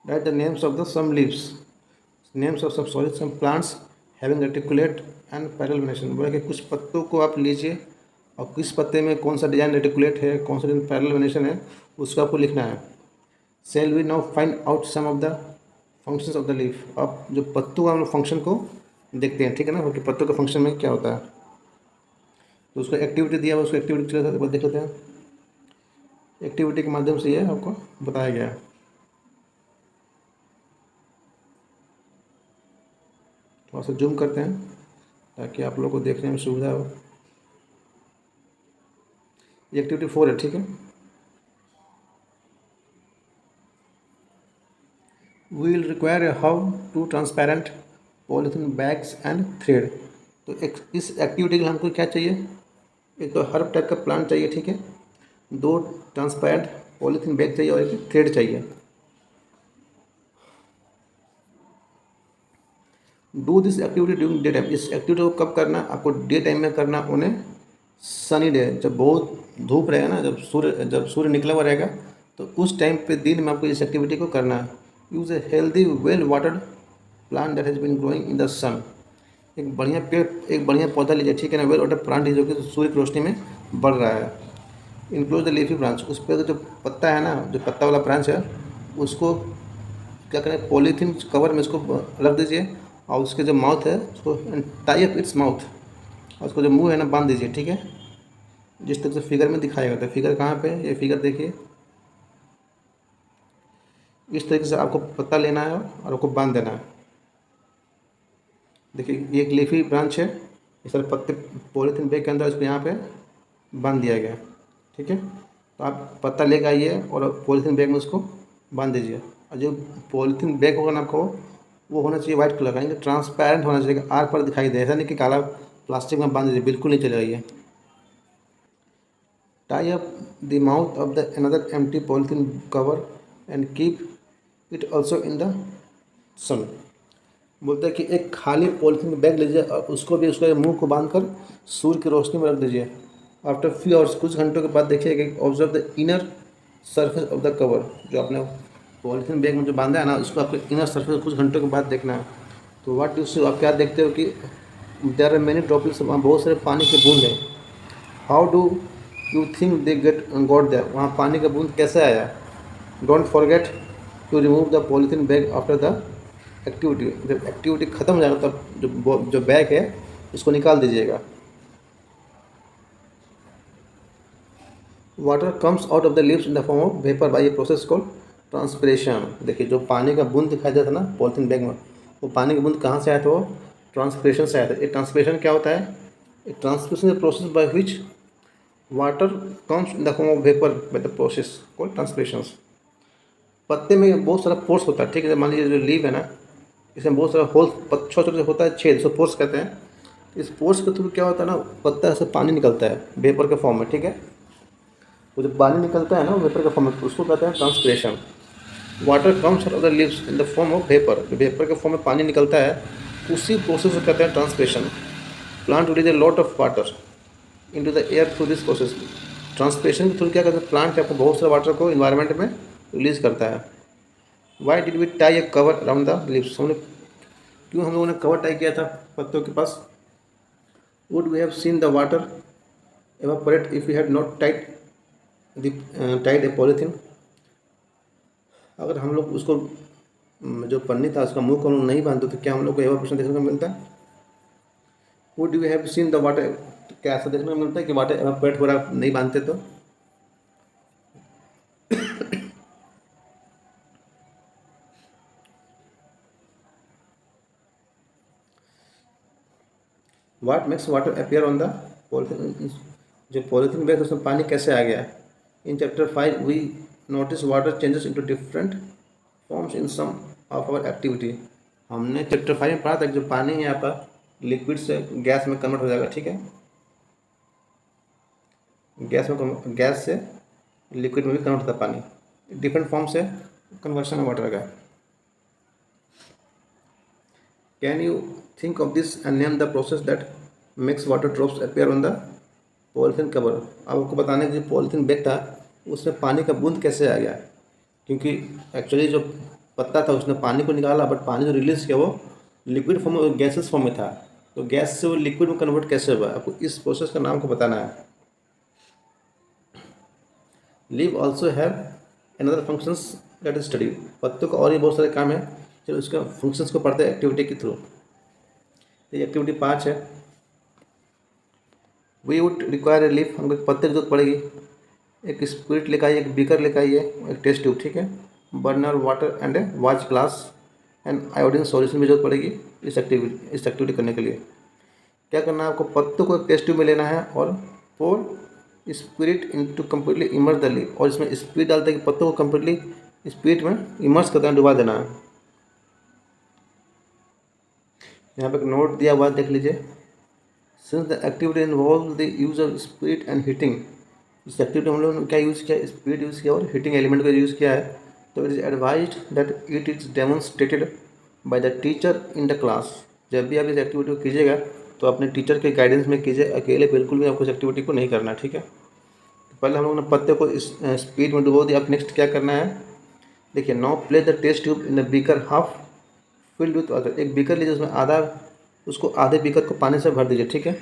the names of the some leaves, names of some plants having reticulate and parallel venation. बोला कि कुछ पत्तों को आप लीजिए और किस पत्ते में कौन सा डिजाइन रेटिकुलेट है, कौन सा डिजाइन पैरेलल वेनेशन है, उसको आपको लिखना है। Shall we now find out some of the functions of the leaf. आप जो पत्तों का हम लोग फंक्शन को देखते हैं, ठीक है ना, कि पत्तों के फंक्शन में क्या होता है। तो उसको एक्टिविटी दिया हुआ, उसको एक्टिविटी देख लेते हैं। एक्टिविटी के माध्यम से ये आपको बताया गया है। थोड़ा सा जूम करते हैं ताकि आप लोग को देखने में सुविधा हो। ये एक्टिविटी 4 है, ठीक है। We will require how to transparent polythene bags and thread. तो इस एक्टिविटी के लिए हमको क्या चाहिए, एक तो हर टाइप का प्लांट चाहिए, ठीक है, 2 ट्रांसपेरेंट पॉलीथीन बैग चाहिए और एक थ्रेड चाहिए। Do this activity during day time. इस एक्टिविटी को कब करना, आपको डे टाइम में करना, उन्हें सनी डे, जब बहुत धूप रहेगा ना, जब सूर्य निकला हुआ रहेगा, तो उस टाइम पे दिन में आपको इस एक्टिविटी को करना है। Use a healthy well watered plant that has been growing in the sun. एक बढ़िया पेड़, एक बढ़िया पौधा लीजिए, ठीक है ना, वेल वाटर्ड प्लांट जो कि सूर्य की रोशनी में बढ़ रहा है। इंक्लूड द लीफी ब्रांच, उस पर जो पत्ता है ना, जो पत्ता वाला ब्रांच है, उसको क्या करें, पॉलीथीन कवर में इसको रख दीजिए और उसके जो माउथ है उसको टाई अप इट्स माउथ, और उसको जो मुंह है ना बांध दीजिए, ठीक है, जिस तरह से फिगर में दिखाया गया था। फिगर कहाँ पे है, ये फिगर देखिए, इस तरीके से आपको पत्ता लेना है और आपको बांध देना है। देखिए ये एक लीफी ब्रांच है, इस तरह पत्ते पॉलीथीन बैग के अंदर इसको यहाँ पे बांध दिया गया, ठीक है। तो आप पत्ता लेकर आइए और पॉलीथीन बैग में उसको बांध दीजिए। और जो पॉलीथीन बैग होगा ना आपको, वो होना चाहिए वाइट कलर का, यानी ट्रांसपेरेंट होना चाहिए, आर पर दिखाई दे, ऐसा नहीं कि काला प्लास्टिक में बांध दीजिए, बिल्कुल नहीं चलेगा ये। Tie up the mouth of the another empty polythene cover and keep it also in the sun. बोलते हैं कि एक खाली पॉलीथीन बैग लीजिए और उसको भी उसके मुंह को बांधकर सूर्य की रोशनी में रख दीजिए। आफ्टर फ्यू आवर्स, कुछ घंटों के बाद देखिएगा कि observe the inner surface of the cover, जो आपने पॉलीथीन बैग में जो बांधा है ना, उसको आपको इनर सरफेस कुछ घंटों के बाद देखना है। तो व्हाट यू सी, आप क्या देखते हो कि देयर आर मेनी ड्रॉपलेट्स, वहाँ बहुत सारे पानी के बूंद हैं। How do you think they got there, वहाँ पानी का बूंद कैसे आया। Don't forget to remove the polythene bag after the activity. जब एक्टिविटी ख़त्म हो जाएगा तब जो बैग है उसको निकाल दीजिएगा। Water comes out of the leaves in the form of vapour by a process called transpiration. देखिए जो पानी का बूंद दिखाई देता था ना पॉलीथीन बैग में, वो पानी का बूंद कहाँ से आया था, वो ट्रांसपिरेशन से आया था। ये ट्रांसपिरेशन क्या होता है, a transpiration process by which water comes in the form of vapour by the process called transpiration. पत्ते में बहुत सारा पोर्स होता है, ठीक है, मान लीजिए जो लीव है ना, इसमें बहुत सारा होल छोटे छोटे होता है, छेद, इसको पोर्स कहते हैं। इस पोर्स के थ्रू क्या होता है ना, पत्ता से पानी निकलता है वेपर के फॉर्म में, ठीक है। वो जब पानी निकलता है ना वेपर के फॉर्म में, उसको कहते हैं transpiration. Water comes out of the leaves in the form of vapour, vapour के फॉर्म में पानी निकलता है, उसी प्रोसेस को कहते हैं transpiration. Plant release a lot of water into the air through this process. Transpiration के थ्रू क्या करता है, प्लांट आपको बहुत सारे वाटर को इन्वायरमेंट में रिलीज करता है। Why did we tie a cover around the leaves, हमने क्यों हम लोगों ने कवर टाई किया था पत्तों के पास। Would we have seen the water evaporate if we had not tied a polythene। अगर हम लोग उसको जो पन्नी था उसका मुंह को हम लोग नहीं बांधते तो क्या हम लोग को evaporation देखने को मिलता है। Would we have seen the water, क्या ऐसा देखने को मिलता है कि वाटर evaporate हो रहा नहीं बांधते तो। What makes water appear on the polythene, जो पॉलीथीन बैग उसमें पानी कैसे आ गया। In chapter 5 we notice water changes into different forms in some of our activity. हमने चैप्टर 5 में पढ़ा था कि जो पानी है आपका लिक्विड से गैस में कन्वर्ट हो जाएगा, ठीक है, गैस से लिक्विड में भी कन्वर्ट होता है पानी, डिफरेंट फॉर्म से कन्वर्शन में वाटर का। Can you think of this and name the process that makes water drops appear on the polythene cover. अब आपको बताने की पॉलीथीन बैग था उसमें पानी का बूंद कैसे आ गया, क्योंकि एक्चुअली जो पत्ता था उसने पानी को निकाला, बट पानी जो रिलीज किया वो लिक्विड फॉर्म में, गैसेस फॉर्म में था, तो गैस से वो लिक्विड में कन्वर्ट कैसे हुआ, आपको इस प्रोसेस का नाम को बताना है। Leave also have another functions that is study. पत्तों का और भी बहुत सारे काम है, चलो उसका फंक्शंस को पढ़ते हैं एक्टिविटी के थ्रू। ये एक्टिविटी 5 है। We would require a leaf, हमको पत्ते की जरूरत पड़ेगी, एक स्पिरिट लेकर आइए, एक बीकर लेकर आइए, एक टेस्ट ट्यूब, ठीक है, burner, water and A watch glass and iodine solution की जरूरत पड़ेगी। इस एक्टिविटी करने के लिए क्या करना है आपको, पत्तों को एक टेस्ट ट्यूब में लेना है और pour spirit into completely immerse the leaf, और इसमें स्पिरिट डालते हैं कि पत्तों को कम्प्लीटली स्पिरिट में इमर्स करना, डुबा देना है। यहाँ पे एक नोट दिया हुआ देख लीजिए, since the activity involve the use of spirit and heating, इस एक्टिविटी में हम लोगों ने क्या यूज़ किया, स्पिरिट यूज़ किया और हीटिंग एलिमेंट का यूज़ किया है। तो it is advised that it is demonstrated by the teacher in the class. जब भी आप इस एक्टिविटी को कीजिएगा तो अपने टीचर के गाइडेंस में कीजिए, अकेले बिल्कुल भी आपको इस एक्टिविटी को नहीं करना, ठीक है। तो पहले हम लोगों ने पत्ते को इस स्पीड में डुबो दिया। अब नेक्स्ट क्या करना है, देखिए, now place the test tube in the beaker half filled with water. एक बीकर लीजिए, उसमें उसको आधे बीकर को पानी से भर दीजिए, ठीक है।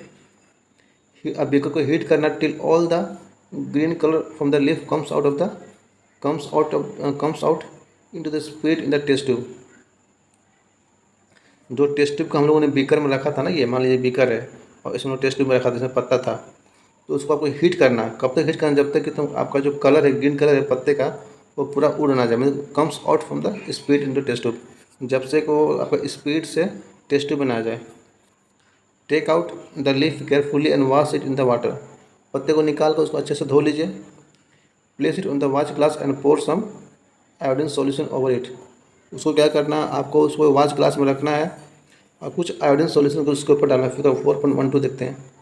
अब बीकर को हीट करना till all the green colour from the leaf comes out into the spirit in the test tube. जो टेस्ट ट्यूब को हम लोगों ने बीकर में रखा था ना, ये मान लीजिए बीकर है और इसमें टेस्ट ट्यूब में रखा था, इसमें पत्ता था, तो उसको आपको हीट करना है। कब तक हीट करना, जब तक कि तुम आपका जो कलर है, ग्रीन कलर है पत्ते का, वो पूरा उड़ ना जाए, मतलब comes out from the spirit in the test tube, जब से को आपका स्पिरिट से टेस्ट ट्यूब में आ जाए। Take out the leaf carefully and wash it in the water. पत्ते को निकाल कर उसको अच्छे से धो लीजिए। Place it on the watch glass and pour some iodine solution over it. उसको क्या करना है, आपको उसको वाच ग्लास में रखना है और कुछ आयोडीन सॉल्यूशन को उसके ऊपर डालना है। फिगर 4.12 देखते हैं।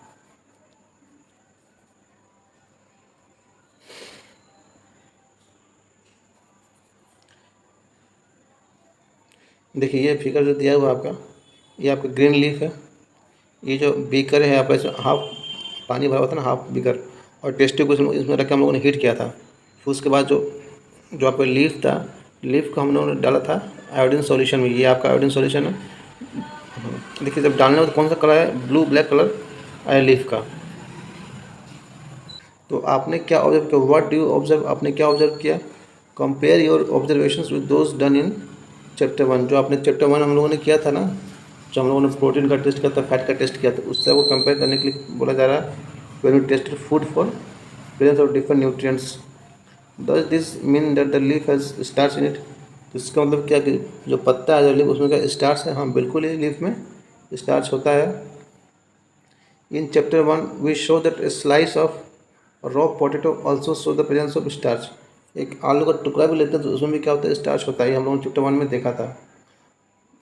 देखिए, ये फिगर जो दिया हुआ आपका, ये आपका ग्रीन लीफ है, ये जो बीकर है आपका, इसमें हाफ पानी भरा हुआ था ना, हाफ बीकर, और टेस्ट ट्यूब को इसमें रख के हम लोगों ने हीट किया था। फिर उसके बाद जो जो आपका लीफ था, लीफ को हम लोगों ने डाला था आयोडीन सॉल्यूशन में। ये आपका आयोडीन सॉल्यूशन है। देखिए, जब डालने में तो कौन सा कलर है, ब्लू ब्लैक कलर आया लीफ का। तो आपने क्या ऑब्जर्व किया, व्हाट डू यू ऑब्जर्व, आपने क्या ऑब्जर्व किया, compare your observations with those done in chapter 1। जो आपने चैप्टर 1 हम लोगों ने किया था ना, जो हम लोगों ने प्रोटीन का टेस्ट किया था, फैट का टेस्ट किया था, उससे वो कंपेयर करने के लिए बोला जा रहा है। When you tested food for presence of different nutrients, does this mean that the leaf has starch in it. तो इसका मतलब क्या कि जो पत्ता है, जो लीफ, उसमें क्या स्टार्च है? हाँ, बिल्कुल ही लीफ में स्टार्च होता है। In chapter 1 we show that a slice of raw potato also show the presence of starch. एक आलू का टुकड़ा भी लेते हैं तो उसमें भी क्या होता है, स्टार्च होता है। ये हम लोगों ने चैप्टर 1 में देखा था।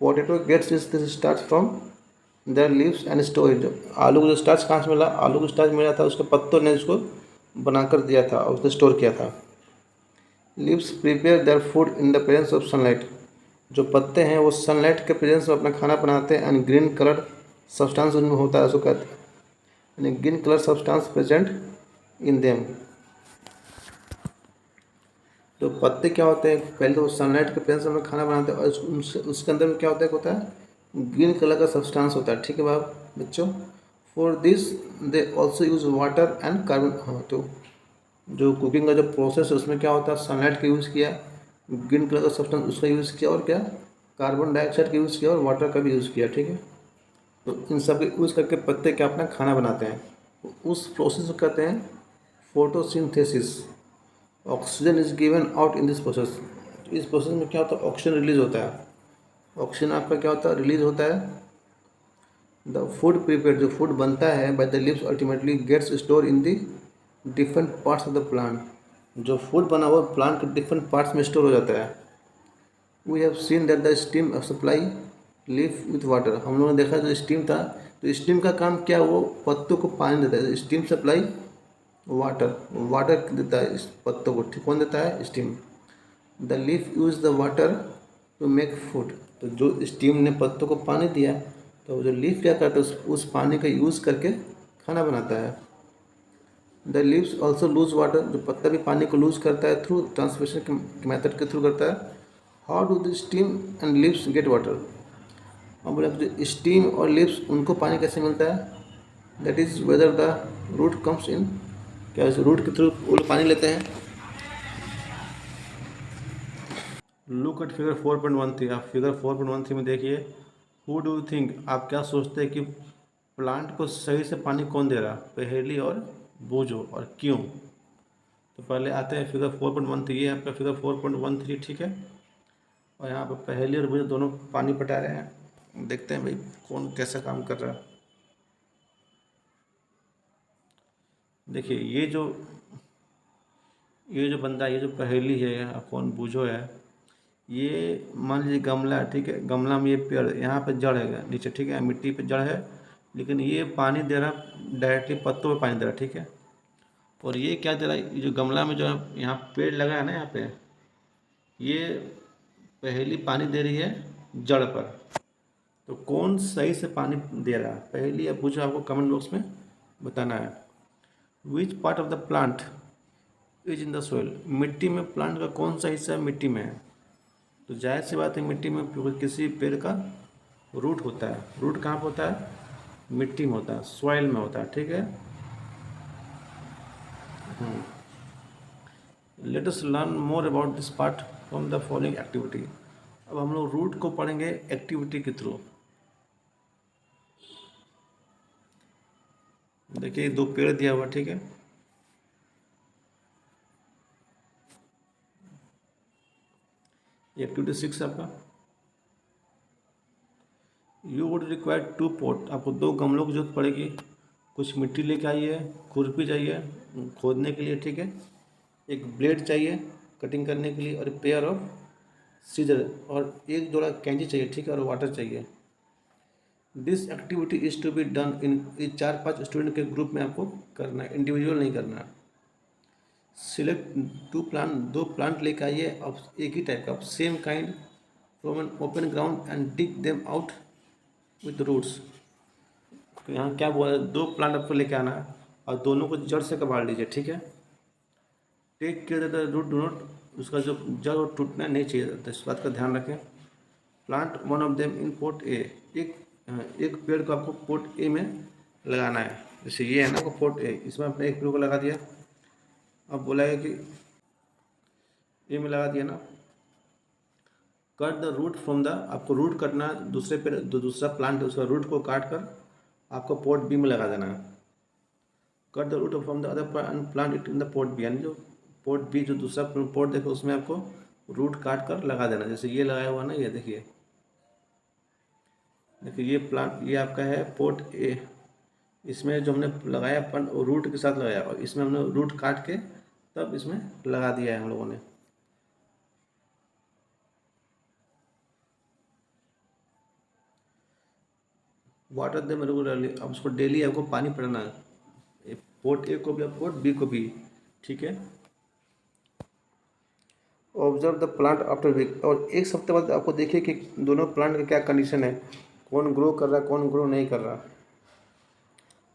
Potato gets this starch from their leaves and storage. आलू को जो स्टार्च कहाँ से मिला, आलू को स्टार्च मिला था उसके पत्तों ने उसको बनाकर दिया था और उसने स्टोर किया था। Leaves prepare their food in the presence of sunlight. जो पत्ते हैं वो सनलाइट के प्रेजेंस में अपना खाना बनाते हैं। एंड ग्रीन कलर सब्सटेंस उनमें होता है, उसको कहते हैं, यानी green colour substance present in them. तो पत्ते क्या होते हैं, पहले तो सनलाइट के प्रेजेंस में खाना बनाते हैं और उसके अंदर में क्या होता है ग्रीन कलर का सब्सटेंस होता है, ठीक है बच्चों। For this they also use water and carbon. हाँ, तो जो कुकिंग का जो प्रोसेस है उसमें क्या होता है, सनलाइट का यूज़ किया, ग्रीन कलर का सब्सटेंस उसका यूज़ किया, और क्या, कार्बन डाइऑक्साइड का यूज़ किया और वाटर का भी यूज़ किया, ठीक है। तो इन सब के यूज़ करके पत्ते क्या अपना खाना बनाते हैं। तो उस प्रोसेस को कहते हैं photosynthesis. Oxygen is given out in this process. इस प्रोसेस में क्या होता है, ऑक्सीजन रिलीज होता है। ऑक्सीजन आपका क्या होता है, रिलीज होता है। द फूड प्रिपेयर, जो फूड बनता है by the leaves ultimately gets store in the different parts of the plant. जो फूड बना हुआ प्लांट के डिफरेंट पार्ट्स में स्टोर हो जाता है। We have seen that the stem supply leaf with water. हम लोगों ने देखा जो स्टीम था, तो स्टीम का काम क्या, वो पत्तों को पानी देता है। स्टीम सप्लाई वाटर देता है इस पत्तों को, ठीक, कौन देता है, stem. The leaf use the water to make food. तो जो स्टीम ने पत्तों को पानी दिया, तो जो लीफ क्या करता है, उस पानी का यूज़ करके खाना बनाता है। The leaves also loose water. जो पत्ता भी पानी को लूज करता है थ्रू ट्रांसपिरेशन के मेथड के थ्रू करता है। How do the stem and leaves get water. हम बोले जो स्टीम और लीव्स उनको पानी कैसे मिलता है, that is whether the root comes in. क्या इस रूट के थ्रू वो लोग पानी लेते हैं। Look at figure 4.13। आप फिगर 4.13 में देखिए, हु डू यू थिंक, आप क्या सोचते हैं कि प्लांट को सही से पानी कौन दे रहा, पहेली और बूझो, और क्यों। तो पहले आते हैं फिगर 4.13। ये आपका फिगर 4.13, ठीक है। और यहाँ पर पहेली और बूझो दोनों पानी पटा रहे हैं। देखते हैं भाई कौन कैसा काम कर रहा है। देखिए ये जो बंदा, ये जो पहेली है या कौन बूझो है, ये मान लीजिए गमला है, ठीक है, गमला में ये पेड़, यहाँ पे जड़ है नीचे, ठीक है, मिट्टी पे जड़ है, लेकिन ये पानी दे रहा डायरेक्टली पत्तों पे पानी दे रहा, ठीक है। और ये क्या दे रहा है, ये जो गमला में जो है यहाँ पेड़ लगा है ना, यहाँ पे ये पहेली पानी दे रही है जड़ पर। तो कौन सही से पानी दे रहा है, पहेली या पूछो, आपको कमेंट बॉक्स में बताना है। Which part of the plant is in the soil, मिट्टी में प्लांट का कौन सा हिस्सा मिट्टी में है। तो जाहिर सी बात है, मिट्टी में किसी पेड़ का रूट होता है। रूट कहाँ पर होता है, मिट्टी में होता है, सॉइल में होता है, ठीक है। Let us learn more about this part from the following activity. अब हम लोग रूट को पढ़ेंगे एक्टिविटी के थ्रू। देखिए दो पेड़ दिया हुआ, ठीक है। एक्टिविटी 6 आपका, यू वुड रिक्वायर 2 पॉट, आपको 2 गमलों की जरूरत पड़ेगी। कुछ मिट्टी लेके आइए, खुरपी चाहिए खोदने के लिए, ठीक है, एक ब्लेड चाहिए कटिंग करने के लिए, और पेयर ऑफ सीजर, और एक जोड़ा कैंची चाहिए, ठीक है, और वाटर चाहिए। This activity is to be done in 4-5 student के ग्रुप में आपको करना है, इंडिविजुअल नहीं करना है। सिलेक्ट 2 प्लांट, 2 प्लांट लेके आइए अब एक ही टाइप का, same kind, from an open ground and dig them out with roots. तो यहाँ क्या बोला है, 2 प्लांट आपको लेके आना है और दोनों को जड़ से कबाड़ लीजिए, ठीक है। Take care the root do not, उसका जो जड़ और टूटना नहीं चाहिए, तो इस बात का ध्यान रखें। Plant one of them in port A, एक पेड़ को आपको पोर्ट ए में लगाना है। जैसे ये है ना, आपको पोर्ट ए, इसमें आपने एक पेड़ को लगा दिया। अब बोला है कि ए में लगा दिया ना, cut the root from the, आपको रूट कटना है, दूसरे पेड़ जो दूसरा प्लांट है उसका रूट को काट कर आपको पोर्ट बी में लगा देना है। Cut the root from the other plant it in the pot B, यानी जो पोर्ट बी जो दूसरा पोर्ट देखो उसमें आपको रूट काट कर लगा देना। जैसे ये लगाया हुआ ना, ये देखिए ये प्लांट, ये आपका है पोर्ट ए, इसमें जो हमने लगाया अपन रूट के साथ लगाया, और इसमें हमने रूट काट के तब इसमें लगा दिया है हम लोगों ने। वाटर देम रेगुलरली, अब उसको डेली आपको पानी पड़ना है, पोर्ट ए को भी और पोर्ट बी को भी, ठीक है। Observe the plant after week, और एक सप्ताह बाद आपको देखिए कि दोनों प्लांट का क्या कंडीशन है, कौन ग्रो कर रहा है कौन ग्रो नहीं कर रहा।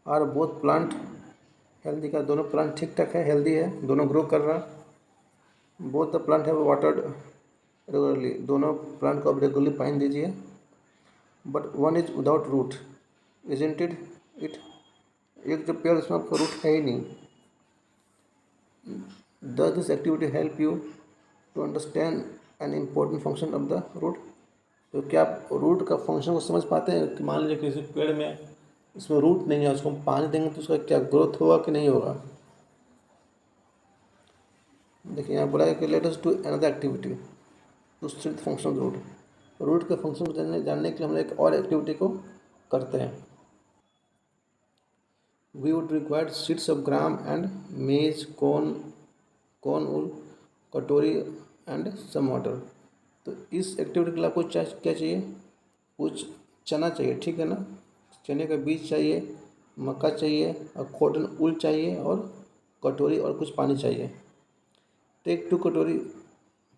और बोथ प्लांट हेल्दी, का दोनों प्लांट ठीक ठाक है, हेल्दी है, दोनों ग्रो कर रहा। बोथ द प्लांट है वाटर्ड रेगुलरली, दोनों प्लांट को आप रेगुलरली पानी दीजिए। But one is without root, isn't it, एक जो पेड़ उसमें आपका रूट है ही नहीं। Does this activity help you to understand an important function of the root. तो क्या आप रूट का फंक्शन को समझ पाते हैं कि मान लीजिए किसी पेड़ में इसमें रूट नहीं है, उसको हम पानी देंगे तो उसका क्या ग्रोथ होगा कि नहीं होगा। देखिए यहाँ बोला है कि let us do another activity to study the function of root. Root के फंक्शन को जानने के लिए हम एक और एक्टिविटी को करते हैं। We would required seeds of gram and maize, corn wool, katori and some water. तो इस एक्टिविटी के लिए आपको क्या चाहिए, कुछ चना चाहिए, ठीक है ना, चने का बीज चाहिए, मक्का चाहिए, और कॉटन उल चाहिए, और कटोरी और कुछ पानी चाहिए। टेक 2 कटोरी,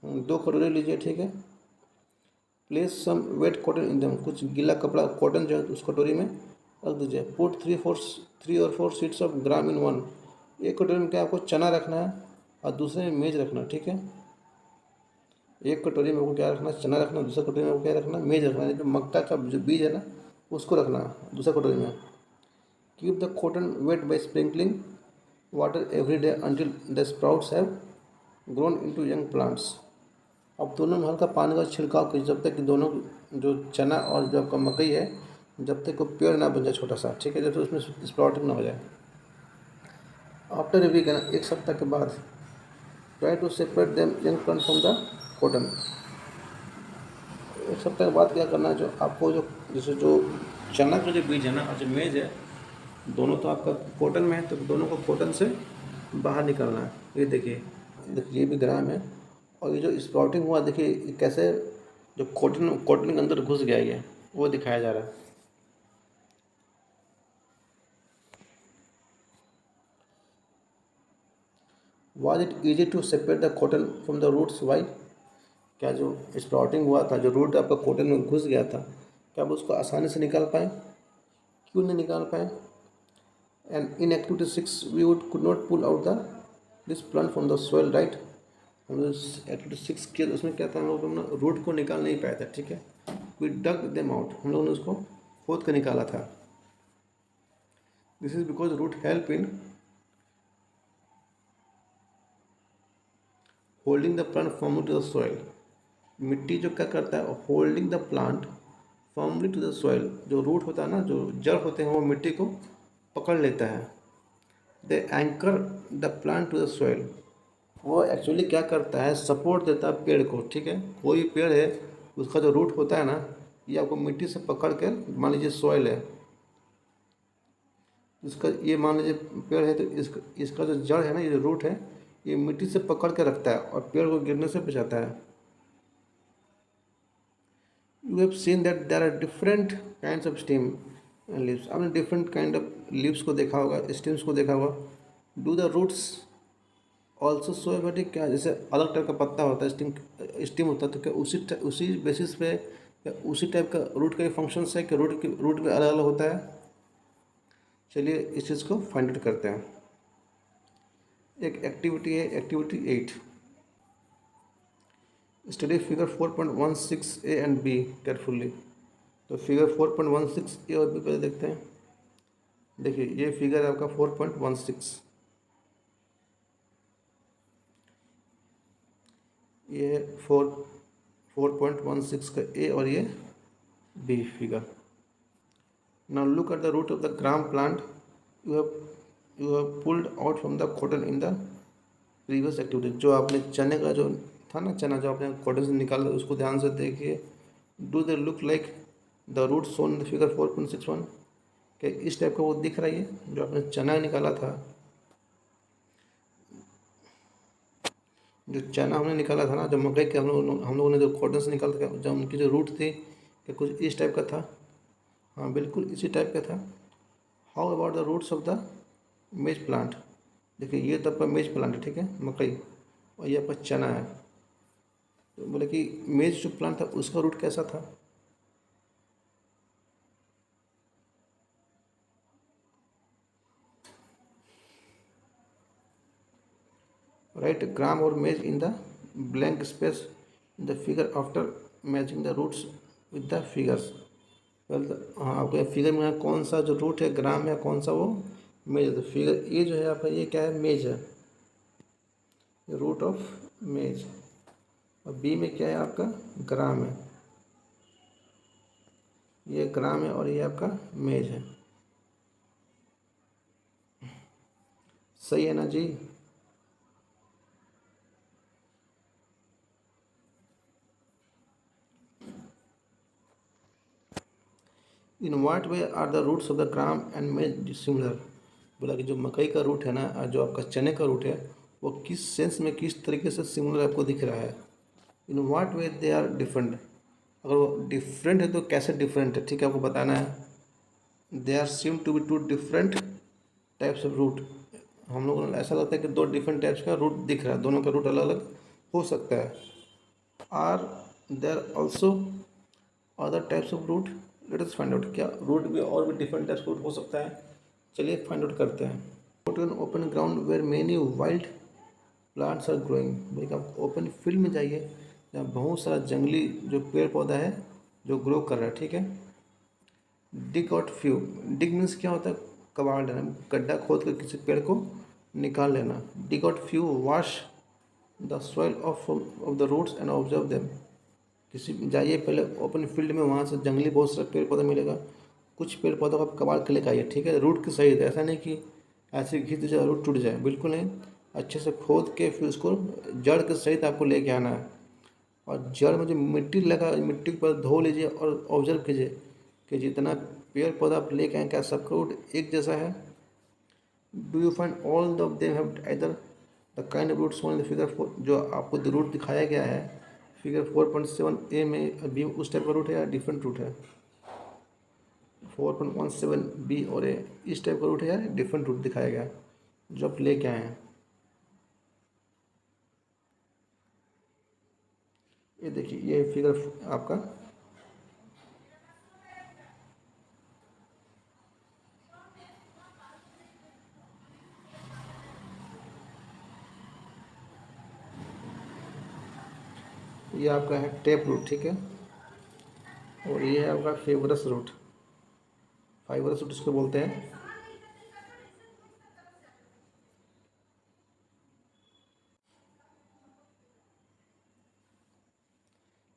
2 कटोरी लीजिए, ठीक है। Place some wet cotton in them, कुछ गीला कपड़ा कॉटन जो है उस कटोरी में रख दीजिए। पुट 3 और 4 seeds of gram in one, एक कटोरी में क्या आपको चना रखना है और दूसरे में मेज रखना, ठीक है। एक कटोरी में आपको क्या रखना है, चना रखना, दूसरा कटोरी में आपको क्या रखना है, मेज रखना है। जो मक्का का जो बीज है ना उसको रखना है दूसरा कटोरी में। Keep the cotton weight by sprinkling water every day until the sprouts have grown into young plants. अब दोनों में हल्का पानी का छिड़काव कीजिए जब तक कि दोनों जो चना और जो आपका मकई है जब तक वो पेड़ ना बन जाए छोटा सा, ठीक है, जब तक उसमें स्प्राउटिंग ना हो जाए। आफ्टर ए वीक, एक सप्ताह के बाद, try to separate them young plant from the cotton. एक सप्ताह के बाद क्या करना है, जो आपको जो जैसे जो चना का जो बीज है ना और जो मेज है, दोनों तो आपका कॉटन में है, तो दोनों को कॉटन से बाहर निकालना है। ये देखिए, देखिए ये भी ग्राम है, और ये जो स्प्राउटिंग हुआ देखिए ये कैसे जो कॉटन कॉटन के अंदर घुस गया ये, वो दिखाया जा रहा है। Was it easy to separate the cotton from the roots? Why? क्या जो स्प्राउटिंग हुआ था, जो रूट आपका कॉटन में घुस गया था, क्या आप उसको आसानी से निकाल पाए? क्यों नहीं निकाल पाए? And in activity 6 we could not pull out this plant from the soil, right? हम लोग एक्टिविटी 6 किया तो उसमें क्या था, हम लोग ना रूट को निकाल नहीं पाया था, ठीक है। वी डग देम आउट, हम लोगों ने उसको खोद कर निकाला था। This is because root help in holding the plant firmly to the soil. मिट्टी जो क्या करता है, holding the plant firmly to the soil. जो रूट होता है ना, जो जड़ होते हैं, वो मिट्टी को पकड़ लेता है। They anchor the plant to the soil. वो एक्चुअली क्या करता है, सपोर्ट देता है पेड़ को, ठीक है। कोई पेड़ है, उसका जो रूट होता है ना, ये आपको मिट्टी से पकड़ कर, मान लीजिए सॉइल है, इसका ये मान लीजिए पेड़ है, तो इसका जो जड़ है ना, ये जो रूट है, ये मिट्टी से पकड़ के रखता है और पेड़ को गिरने से बचाता है। You have seen that there are different kinds of stem and leaves. आपने डिफरेंट काइंड ऑफ लीव्स को देखा होगा, स्टेम्स को देखा होगा। Do the roots also so एबेटिक? क्या जैसे अलग टाइप का पत्ता होता है, स्टीम होता है, तो क्या उसी बेसिस पे या उसी टाइप का रूट का फंक्शन है कि रूट भी अलग अलग होता है? चलिए इस चीज़ को फाइंड आउट करते हैं। एक एक्टिविटी है, activity 8, study figure 4.16 A and B carefully. तो फिगर 4.16 ए और बी पहले देखते हैं। देखिए ये फिगर है आपका 4.16, ये 4.16 का ए और ये B figure. Now look at the root of the gram plant you have pulled out from the cotton in the previous activity. जो आपने चने का जो था ना, चना जो आपने कॉटन से निकाला, उसको ध्यान से देखिए। Do they look like the root shown in the figure 4.61? क्या इस टाइप का वो दिख रहा है जो आपने चना निकाला था? जो चना हमने निकाला था ना, जो मकई के हम लोगों ने जो कॉटन से निकाला था, जब उनकी जो रूट थी, क्या कुछ इस टाइप का था? हाँ बिल्कुल इसी टाइप का था। How about the roots of the maize plant? देखिए ये तो आपका मेज प्लांट है, ठीक है, मकई, और ये आपका चना है। तो बोले कि मेज जो प्लांट था उसका रूट कैसा था? राइट ग्राम और maize in the blank space in the figure after matching the roots with the figures. Well हाँ, आपको फिगर में कौन सा जो रूट है, ग्राम है, कौन सा वो मेज है। तो फिगर ये जो है आपका, ये क्या है, मेज है, रूट ऑफ मेज। और बी में क्या है आपका, ग्राम है, ये ग्राम है और ये आपका मेज है। सही है ना जी? In what way are the roots of the gram and maize similar? बोला कि जो मकई का रूट है ना और जो आपका चने का रूट है, वो किस सेंस में, किस तरीके से सिमिलर आपको दिख रहा है? इन what way they are different? अगर वो डिफरेंट है तो कैसे डिफरेंट है, ठीक है, आपको बताना है। They are seem to be two different types of root. हम लोगों को ऐसा लगता है कि दो डिफरेंट टाइप्स का रूट दिख रहा है, दोनों का रूट अलग अलग हो सकता है। Are there also other types of root? Let us find out. क्या रूट भी और भी डिफरेंट टाइप्स रूट हो सकता है? चलिए फाइंड आउट करते हैं। Go to an open ground where many wild plants are growing. भाई आप ओपन फील्ड में जाइए जहाँ बहुत सारा जंगली जो पेड़ पौधा है जो ग्रो कर रहा है, ठीक है। Dig out few. Dig means क्या होता है, कबाड़ लेना, गड्ढा खोद कर किसी पेड़ को निकाल लेना। Dig out few wash the soil off the roots and observe them. किसी जाइए पहले ओपन फील्ड में, वहाँ से जंगली बहुत सारा पेड़ पौधा मिलेगा, कुछ पेड़ पौधों को आप कबाड़ के लेकर आइए, ठीक है, रूट के सहित। ऐसा नहीं कि ऐसे घिस दीजिए रूट टूट जाए, बिल्कुल नहीं। अच्छे से खोद के फिर उसको जड़ के सहित आपको लेके आना है। और जड़ में जो मिट्टी लगा, मिट्टी पर धो लीजिए और ऑब्जर्व कीजिए कि जितना पेड़ पौधा आप लेके आए क्या सबका रूट एक जैसा है? Do you find all of them have either the kind of root shown in the figure 4? जो आपको रूट दिखाया गया है फिगर 4.7 ए में, बी उस टाइप का रूट है या डिफरेंट रूट है? 4.17 बी और ए इस टाइप का रूट है या डिफरेंट रूट दिखाया गया है जो आप लेके आए हैं? ये देखिए ये फिगर आपका ये आपका है टेप रूट, ठीक है, और ये है आपका फेवरस रूट, फाइबरस रूट इसको बोलते हैं।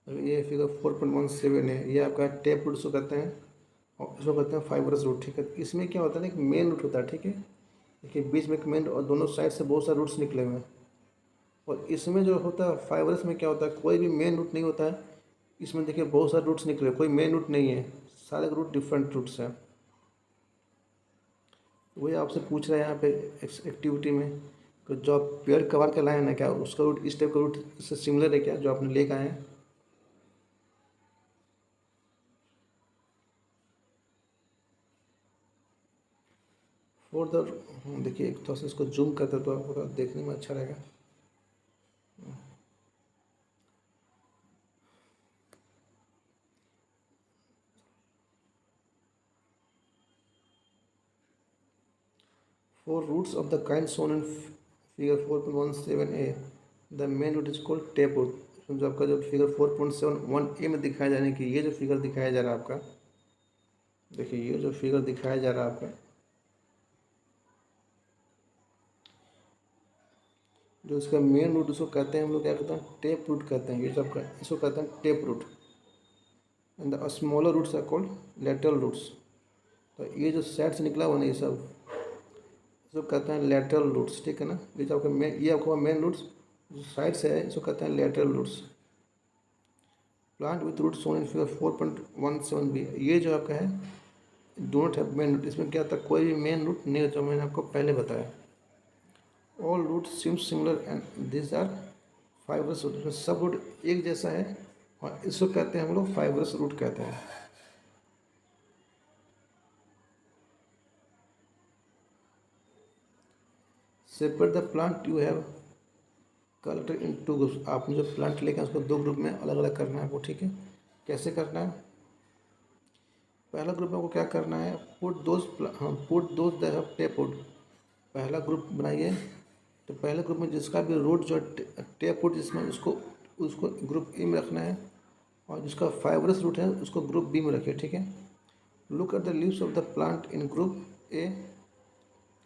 ये फिगर 4.17 है, ये आपका टेप रूट इसको कहते हैं और इसको कहते हैं फाइबरस रूट, ठीक है। इसमें क्या होता है ना, एक मेन रूट होता है, ठीक है, देखिए बीच में एक मेन और दोनों साइड से बहुत सारे रूट्स निकले हुए हैं। और इसमें जो होता है फाइबरस में क्या होता है, कोई भी मेन रूट नहीं होता है। इसमें देखिए बहुत सारे रूट्स निकले, कोई मेन रूट नहीं है, सारे रूट डिफरेंट रूट्स हैं। वही आपसे पूछ रहे हैं यहाँ पे एक्टिविटी में, तो जो आप पेड़ कवर के लाए हैं ना, क्या उसका रूट इस टाइप का रूट इससे सिमिलर है क्या जो आपने लेकर आए हैं? फॉर द देखिए एक थोड़ा सा इसको जूम करते तो आपको थोड़ा देखने में अच्छा रहेगा। For roots of the kind shown in figure 4.17a, the main root is called taproot। जो आपका जो फिगर 4.71a में दिखाया जाने की ये जो फिगर दिखाया जा रहा है आपका, देखिए ये जो फिगर दिखाया जा रहा है आपका, जो इसका मेन रूट उसको कहते हैं हम लोग क्या कहते हैं, टेप रूट कहते हैं। ये जो आपका इसको कहते हैं tap root, and the smaller roots are called lateral roots. तो ये जो साइड से निकला हुआ ना ये सब इसको कहते हैं लेटरल रूट्स, ठीक है ना। ये जो आपका मेन, ये आपका मेन रूट्स जो साइड से है इसको कहते हैं lateral roots. Plant with root shown in figure 4.17 B, ये जो आपका है डोंट हैव मेन रूट, इसमें क्या था कोई भी मेन रूट नहीं होता, मैंने आपको पहले बताया। All root seem similar and this are fibrous root, सब रूट एक जैसा है और इसको कहते हैं हम लोग फाइबरस रूट कहते हैं। Separate the plant you have collected in two groups, आपने जो प्लांट लेकर उसको दो ग्रुप में अलग अलग करना है आपको, ठीक है। कैसे करना है? पहला ग्रुप में आपको क्या करना है, put those that have tap root, पहला ग्रुप बनाइए। तो पहले ग्रुप में जिसका भी रूट जो टेप रूट जिसमें उसको उसको ग्रुप ए में रखना है, और जिसका फाइबरस रूट है उसको ग्रुप बी में रखिए, ठीक है। Look at the leaves of the plant in group A,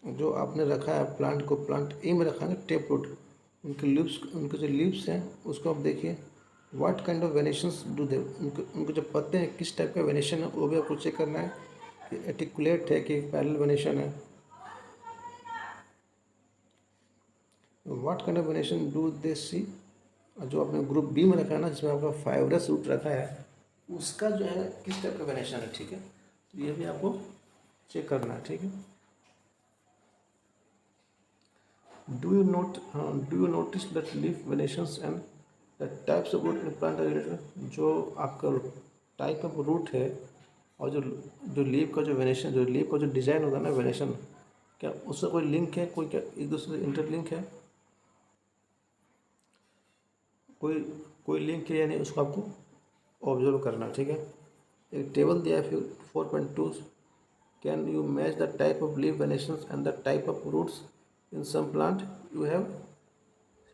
जो आपने रखा है प्लांट को प्लांट ए में रखा है टेप रूट, उनके लीव्स, उनके जो लीव्स हैं उसको आप देखिए। What kind of venations do they, उनके जो पत्ते हैं किस टाइप का वेनेशन है वो भी आपको चेक करना है कि एटिकुलेट है कि पैरेलल वेनेशन है। What kind of venation do they see, जो आपने ग्रुप बी में रखा है ना जिसमें आपका फाइबरस रूट रखा है उसका जो है किस टाइप का वेनेशन है, ठीक है। तो ये भी आपको चेक करना है, ठीक है। Do you notice that leaf venations and the types of root in plant are related, जो आपका टाइप ऑफ रूट है और जो जो लीफ का जो वेनेशन, जो लीफ का जो डिज़ाइन होता है ना वेनेशन, क्या उससे कोई लिंक है, कोई क्या एक दूसरे से इंटरलिंक है, कोई कोई लिंक है या नहीं, उसको आपको ऑब्जर्व करना, ठीक है। एक टेबल दिया है 4.2, can you match the type of leaf venations and the type of roots in some plant you have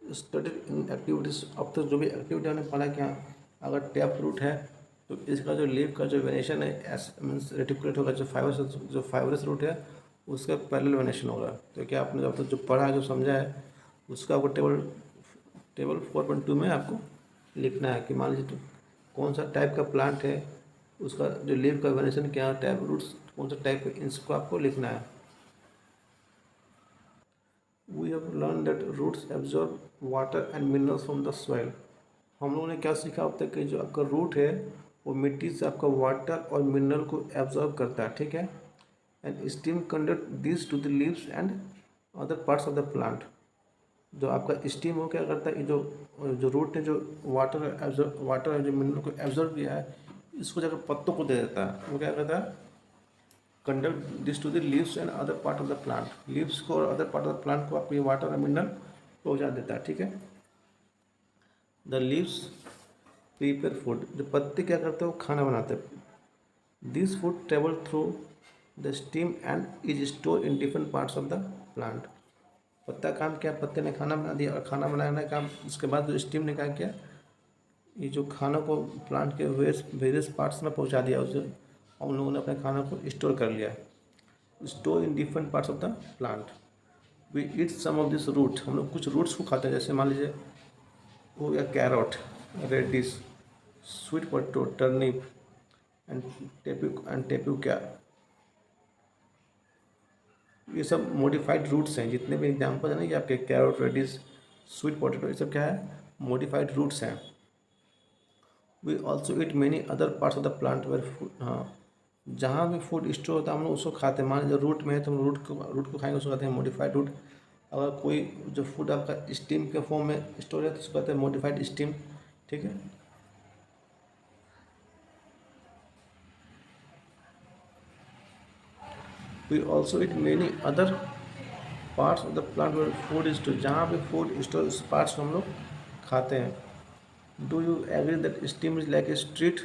studied in activities. अब तक जो भी एक्टिविटी हमने पढ़ा क्या, अगर टैप रूट है तो इसका जो लीफ का जो वेनेशन है मीन्स रेटिकुलेट होगा, जो फाइबरस रूट है उसका पैरेलल वेनेशन होगा। तो क्या आपने जब तक जो पढ़ा है जो समझा है उसका आपको टेबल 4.2 में आपको लिखना है कि मान लीजिए कौन सा टाइप का प्लांट है, उसका जो लीफ का वेनेशन क्या, टाइप रूट्स कौन सा टाइप है, इसको आपको लिखना है। We have learned that roots absorb water and minerals from the soil। हम लोगों ने क्या सीखा अब तक कि जो आपका रूट है वो मिट्टी से आपका वाटर और मिनरल को एब्जॉर्ब करता है, ठीक है। And stem conduct this to the leaves and other parts of the plant. जो आपका स्टीम वो क्या करता है, ये जो जो रूट ने जो वाटर जो मिनरल को एब्जॉर्ब किया है, इसको जाकर पत्तों को दे देता है। वो क्या करता है, conduct this to the leaves and other part of the plant. Leaves को और other part of the plant को आपको ये वाटर और मिनरल पहुँचा देता है, ठीक है। The leaves prepare food. जो पत्ते क्या करते हैं, वो खाना बनाते हैं। This food travel through the stem and is store in different parts of the plant. पत्ता काम क्या, पत्ते ने खाना बना दिया, और खाना बनाने का काम उसके बाद जो स्टीम ने क्या किया, ये जो खाना को प्लांट के वेरियस पार्ट्स में पहुंचा दिया, उसे उन लोगों ने अपने खाना को स्टोर कर लिया। Store in different parts of the plant. We eat some of this root. हम लोग कुछ रूट्स को खाते हैं, जैसे मान लीजिए हो गया carrot, radish, sweet potato, turnip and tapioca. ये सब मॉडिफाइड रूट्स हैं। जितने भी एग्जाम्पल है ना, ये आपके कैरोट, रेडिश, स्वीट पोटैटो, ये सब क्या है, मॉडिफाइड रूट्स हैं। We also eat many other parts of the plant where food. हाँ, जहाँ भी फूड स्टोर होता है हम लोग उसको खाते हैं। मान लीजिए रूट में है तो हम रूट को खाएंगे, उसको कहते हैं मॉडिफाइड रूट। अगर कोई जो फूड आपका स्टीम के फॉर्म में स्टोर है तो उसको कहते हैं मॉडिफाइड स्टीम, ठीक है। We also eat many other parts of the plant where food store. जहाँ भी फूड स्टोर, उस पार्ट्स को हम लोग खाते हैं। Do you agree that stem is like a street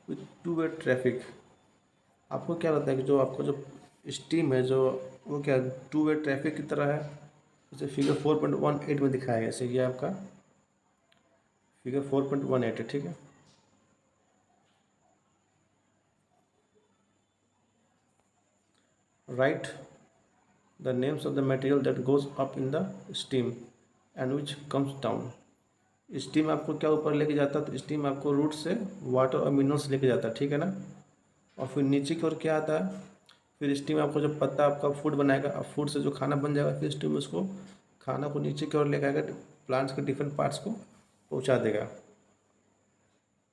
with two way traffic. आपको क्या लगता है कि जो आपको जो स्टीम है, जो वो क्या टू वे ट्रैफिक की तरह है। जैसे फिगर 4.18 में दिखाया गया, जैसे ये आपका फिगर 4.18 है, ठीक है। Right the names of the material that goes up in the stem and which comes down. Steam आपको क्या ऊपर लेके जाता है, तो स्टीम आपको रूट से वाटर और मिनरल्स लेके जाता है, ठीक है ना। और फिर नीचे की ओर क्या आता है, फिर स्टीम आपको जब पत्ता आपका फूड बनाएगा, अब फूड से जो खाना बन जाएगा, फिर स्टीम उसको खाना को नीचे की ओर लेकर आएगा, प्लांट्स के डिफरेंट पार्ट्स को पहुंचा देगा।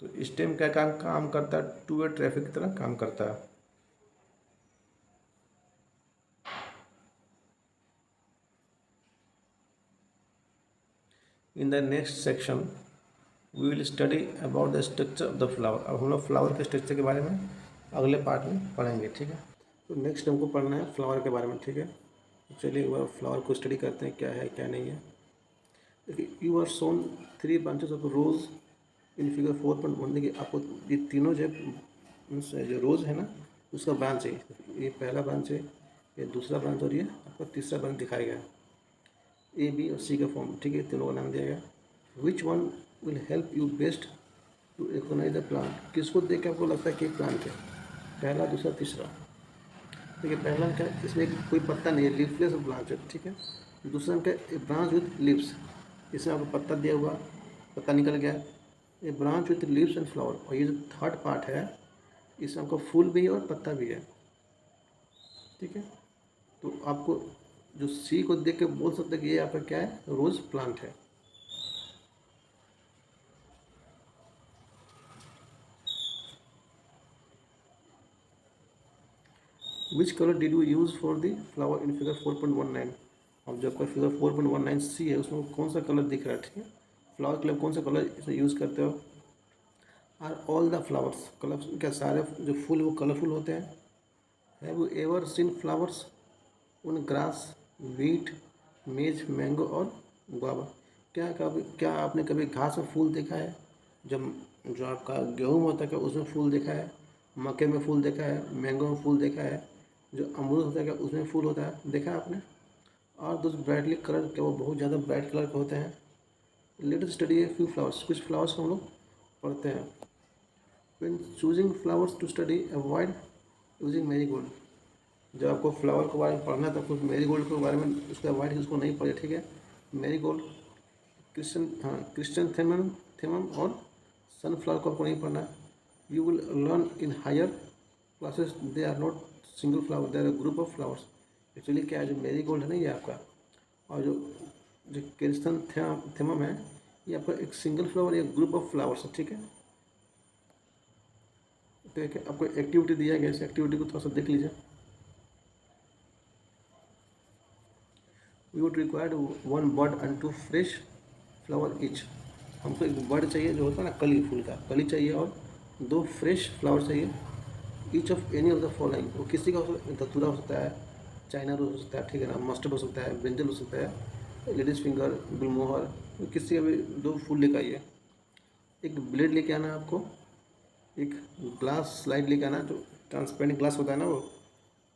तो स्टीम क्या काम करता है, टू वे ट्रैफिक की तरह काम करता है। In the next section we will study about the structure of the flower. अब हम लोग फ्लावर के स्ट्रक्चर के बारे में अगले पार्ट में पढ़ेंगे, ठीक है। तो नेक्स्ट हमको पढ़ना है फ्लावर के बारे में, ठीक है। तो चलिए एक बार फ्लावर को स्टडी करते हैं, क्या है क्या नहीं है। देखिए, you are shown 3 branches of rose in figure 4.1। देखिए आपको ये तीनों जो रोज़ है ना, उसका ब्रांच है। ये पहला ब्रांच है, ये दूसरा ब्रांच, और ये आपका तीसरा ब्रांच दिखाया गया। ए, बी और सी का फॉर्म, ठीक है, तीनों का नाम दिया गया। Which one will help you best to recognise the plant. किसको देख के आपको लगता है कि प्लांट है, पहला, दूसरा, तीसरा। देखिए पहला क्या है, इसमें कोई पत्ता नहीं है, लीफलेस ब्रांच है, ठीक है। दूसरा क्या है, ब्रांच विथ लीव्स। इसमें आपको पत्ता दिया हुआ, पत्ता निकल गया। ये branch with leaves and flower. और ये जो थर्ड पार्ट है, इसमें आपको फूल भी है और पत्ता भी है, ठीक है। तो आपको जो सी को देख के बोल सकते हैं कि ये आपका क्या है, रोज प्लांट है। Which colour did you use for the flower in figure 4.19। अब जो आपका फिगर 4.19 सी है, उसमें कौन सा कलर दिख रहा है, ठीक है। फ्लावर के लिए कौन सा कलर इसमें यूज़ करते हो। Are all the flowers colour, क्या सारे जो फूल वो कलरफुल होते हैं। Have you ever seen flowers on grass, wheat, maize, mango और गुआवा। क्या आपने कभी घास में फूल देखा है। जब जो आपका गेहूँ होता है क्या उसमें फूल देखा है, मक्के में फूल देखा है, मैंगो में फूल देखा है, जो अमरूद होता है क्या उसमें फूल होता है, देखा है आपने। और दोस्त ब्राइटली कलर, क्या वो बहुत ज़्यादा ब्राइट कलर के होते हैं। लेटेस्ट स्टडी है फ्यू फ्लावर्स। कुछ फ्लावर्स को हम लोग पढ़ते हैं। When choosing flowers to study avoid using marigold. जब आपको फ्लावर के बारे में पढ़ना है तो कुछ मैरीगोल्ड के बारे में उसका अवॉइड, उसको नहीं पढ़े, ठीक है। मैरीगोल्ड, क्रिस्टेंथेमम और सनफ्लावर को आपको नहीं पढ़ना है। You will learn in higher classes they are not single flower, they are a group of flowers. Actually क्या है, जो मैरीगोल्ड है ना ये आपका, और जो जो क्रिस्टेंथेमम है, ये आपका एक सिंगल फ्लावर, एक ग्रुप ऑफ फ्लावर्स है, ठीक है। तो एक आपको एक्टिविटी दिया गया, इस एक्टिविटी को थोड़ा सा देख लीजिए। We would required 1 bud and 2 fresh flower each. हमको एक बर्ड चाहिए जो होता है ना कली, फूल का कली चाहिए, और 2 फ्रेश फ्लावर चाहिए। Each of any of the following, वो किसी का हो सकता है, धतूरा हो सकता है, चाइना रोज हो सकता है, ठीक है ना, मस्टर्ड हो सकता है, ब्रिंजल हो सकता है, लेडीज फिंगर, गुलमोहर, किसी का भी 2 फूल लेकर आइए। एक ब्लेड लेके आना है आपको, एक ग्लास स्लाइड लेके आना है, जो ट्रांसपेरेंट ग्लास होता है ना वो,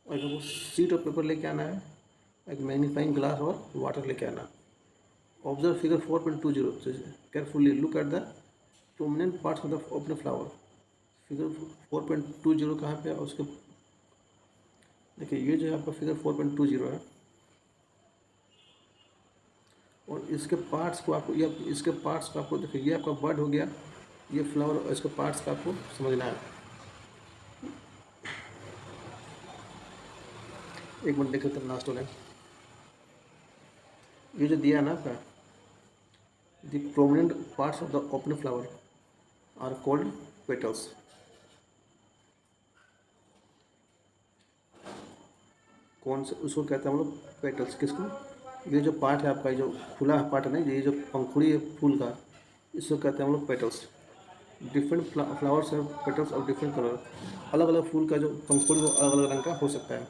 और एक वो शीट ऑफ पेपर लेके आना है, एक मैग्नीफाइंग ग्लास और वाटर लेके आना। Observe figure 4.20, carefully look at the prominent parts of the open flower. Figure 4.20 कहाँ पे है, उसके देखिए ये जो है आपका फिगर 4.20 है, और इसके पार्ट्स को आपको, ये इसके पार्ट्स को आपको देखिए, ये आपका बर्ड हो गया, ये फ्लावर, और इसके पार्ट्स का आपको समझना है। एक मिनट देख लेते हैं लास्ट वाला, ये जो दिया है ना आपका, the prominent parts of the open flower are called petals. कौन से, उसको कहते हैं हम लोग पेटल्स, किसको, ये जो पार्ट है आपका, ये जो खुला पार्ट है ना, ये जो पंखुड़ी है फूल का, इसको कहते हैं हम लोग पेटल्स। डिफरेंट फ्लावर्स है पेटल्स ऑफ डिफरेंट कलर, अलग अलग फूल का जो पंखुड़ी वो अलग अलग रंग का हो सकता है।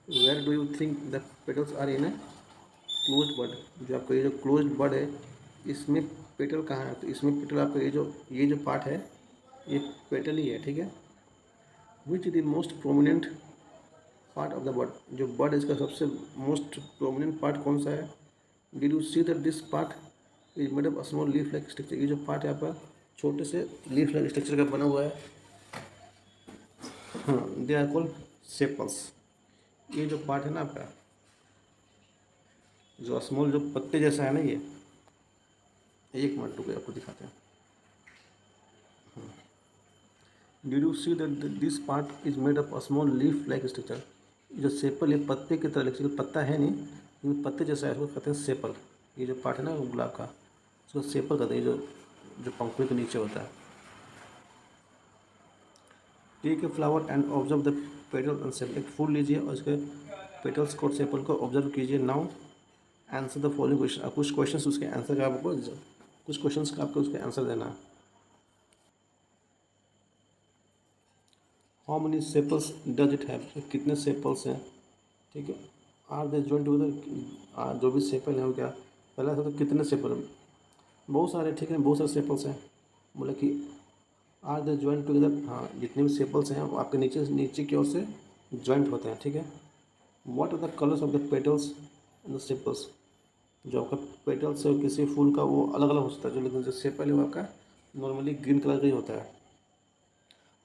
Where do you think the petals are in a closed bud, जो आपका ये जो क्लोज्ड बर्ड है, इसमें पेटल कहाँ है, तो इसमें पेटल आपका ये जो पार्ट है, ये पेटल ही है, ठीक है। Which the most prominent part of the bird, जो बर्ड इसका सबसे मोस्ट प्रोमिनेंट पार्ट कौन सा है। Did you see that this part is made of small leaf like structure, ये जो पार्ट है आपका छोटे से लीफ लाइक स्ट्रक्चर का बना हुआ है। हाँ, दे आर कॉल्ड सेपल्स। ये जो पार्ट है ना आपका, जो स्मॉल जो पत्ते जैसा है ना, ये एक मिनट रुको आपको दिखाते हैं। Did you see that this part is made of small leaf like structure, जो सेपल, ये पत्ते की तरह, लेकिन पत्ता है नहीं, ये पत्ते जैसा है, इसको कहते हैं सेपल। ये जो पार्ट है ना गुलाब का, इसको सेपल कहते हैं, जो जो पंखुड़ी के नीचे होता है। Take a flower and observe the petal and sepal, एक फूल लीजिए और इसके पेटल्स को, सेपल को ऑब्जर्व कीजिए। Now answer the following question, कुछ क्वेश्चन उसके आंसर का आपको, कुछ क्वेश्चन का आपको उसके आंसर देना है। How many sepals does it have, कितने सेपल्स हैं, ठीक है। आर दे जॉइंट टुगेदर, जो भी सेपल है वो क्या, पहला था तो कितने सेपल हैं, बहुत सारे, ठीक है, बहुत सारे सेपल्स हैं। बोले कि आर दे जॉइंट टुगेदर, हाँ जितने भी सेपल्स हैं वो आपके नीचे नीचे की ओर से जॉइंट होते हैं, ठीक है। What are the colours of the petals and the sepals, जो आपका पेटल्स है किसी फूल का वो अलग अलग हो सकता है, जो लेकिन जो सेपल है वो आपका नॉर्मली ग्रीन कलर का ही होता है।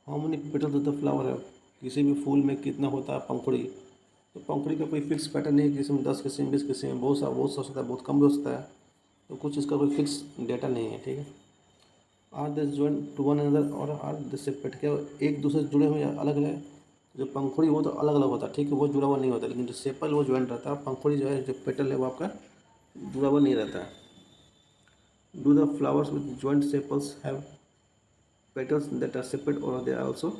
How many petals of the flower है, किसी भी फूल में कितना होता है पंखुड़ी, तो पंखुड़ी का कोई फिक्स पैटर्न नहीं है, किसी में 10, किसी में 20, किसी में बहुत सा हो सकता है, बहुत कम भी हो सकता है, तो कुछ इसका कोई फिक्स डेटा नहीं है, ठीक है। Are they joint to one another or are they separate, क्या एक दूसरे से जुड़े हुए या अलग अलग, जो पंखुड़ी वो तो अलग अलग होता है, ठीक है, वो जुड़ा हुआ नहीं होता, लेकिन जो सेपल वो ज्वाइंट रहता है, पंखुड़ी जो है, जो पेटल है वो आपका जुड़ा हुआ नहीं रहता है। Do the flowers with joint sepals have petals that are separate और they are also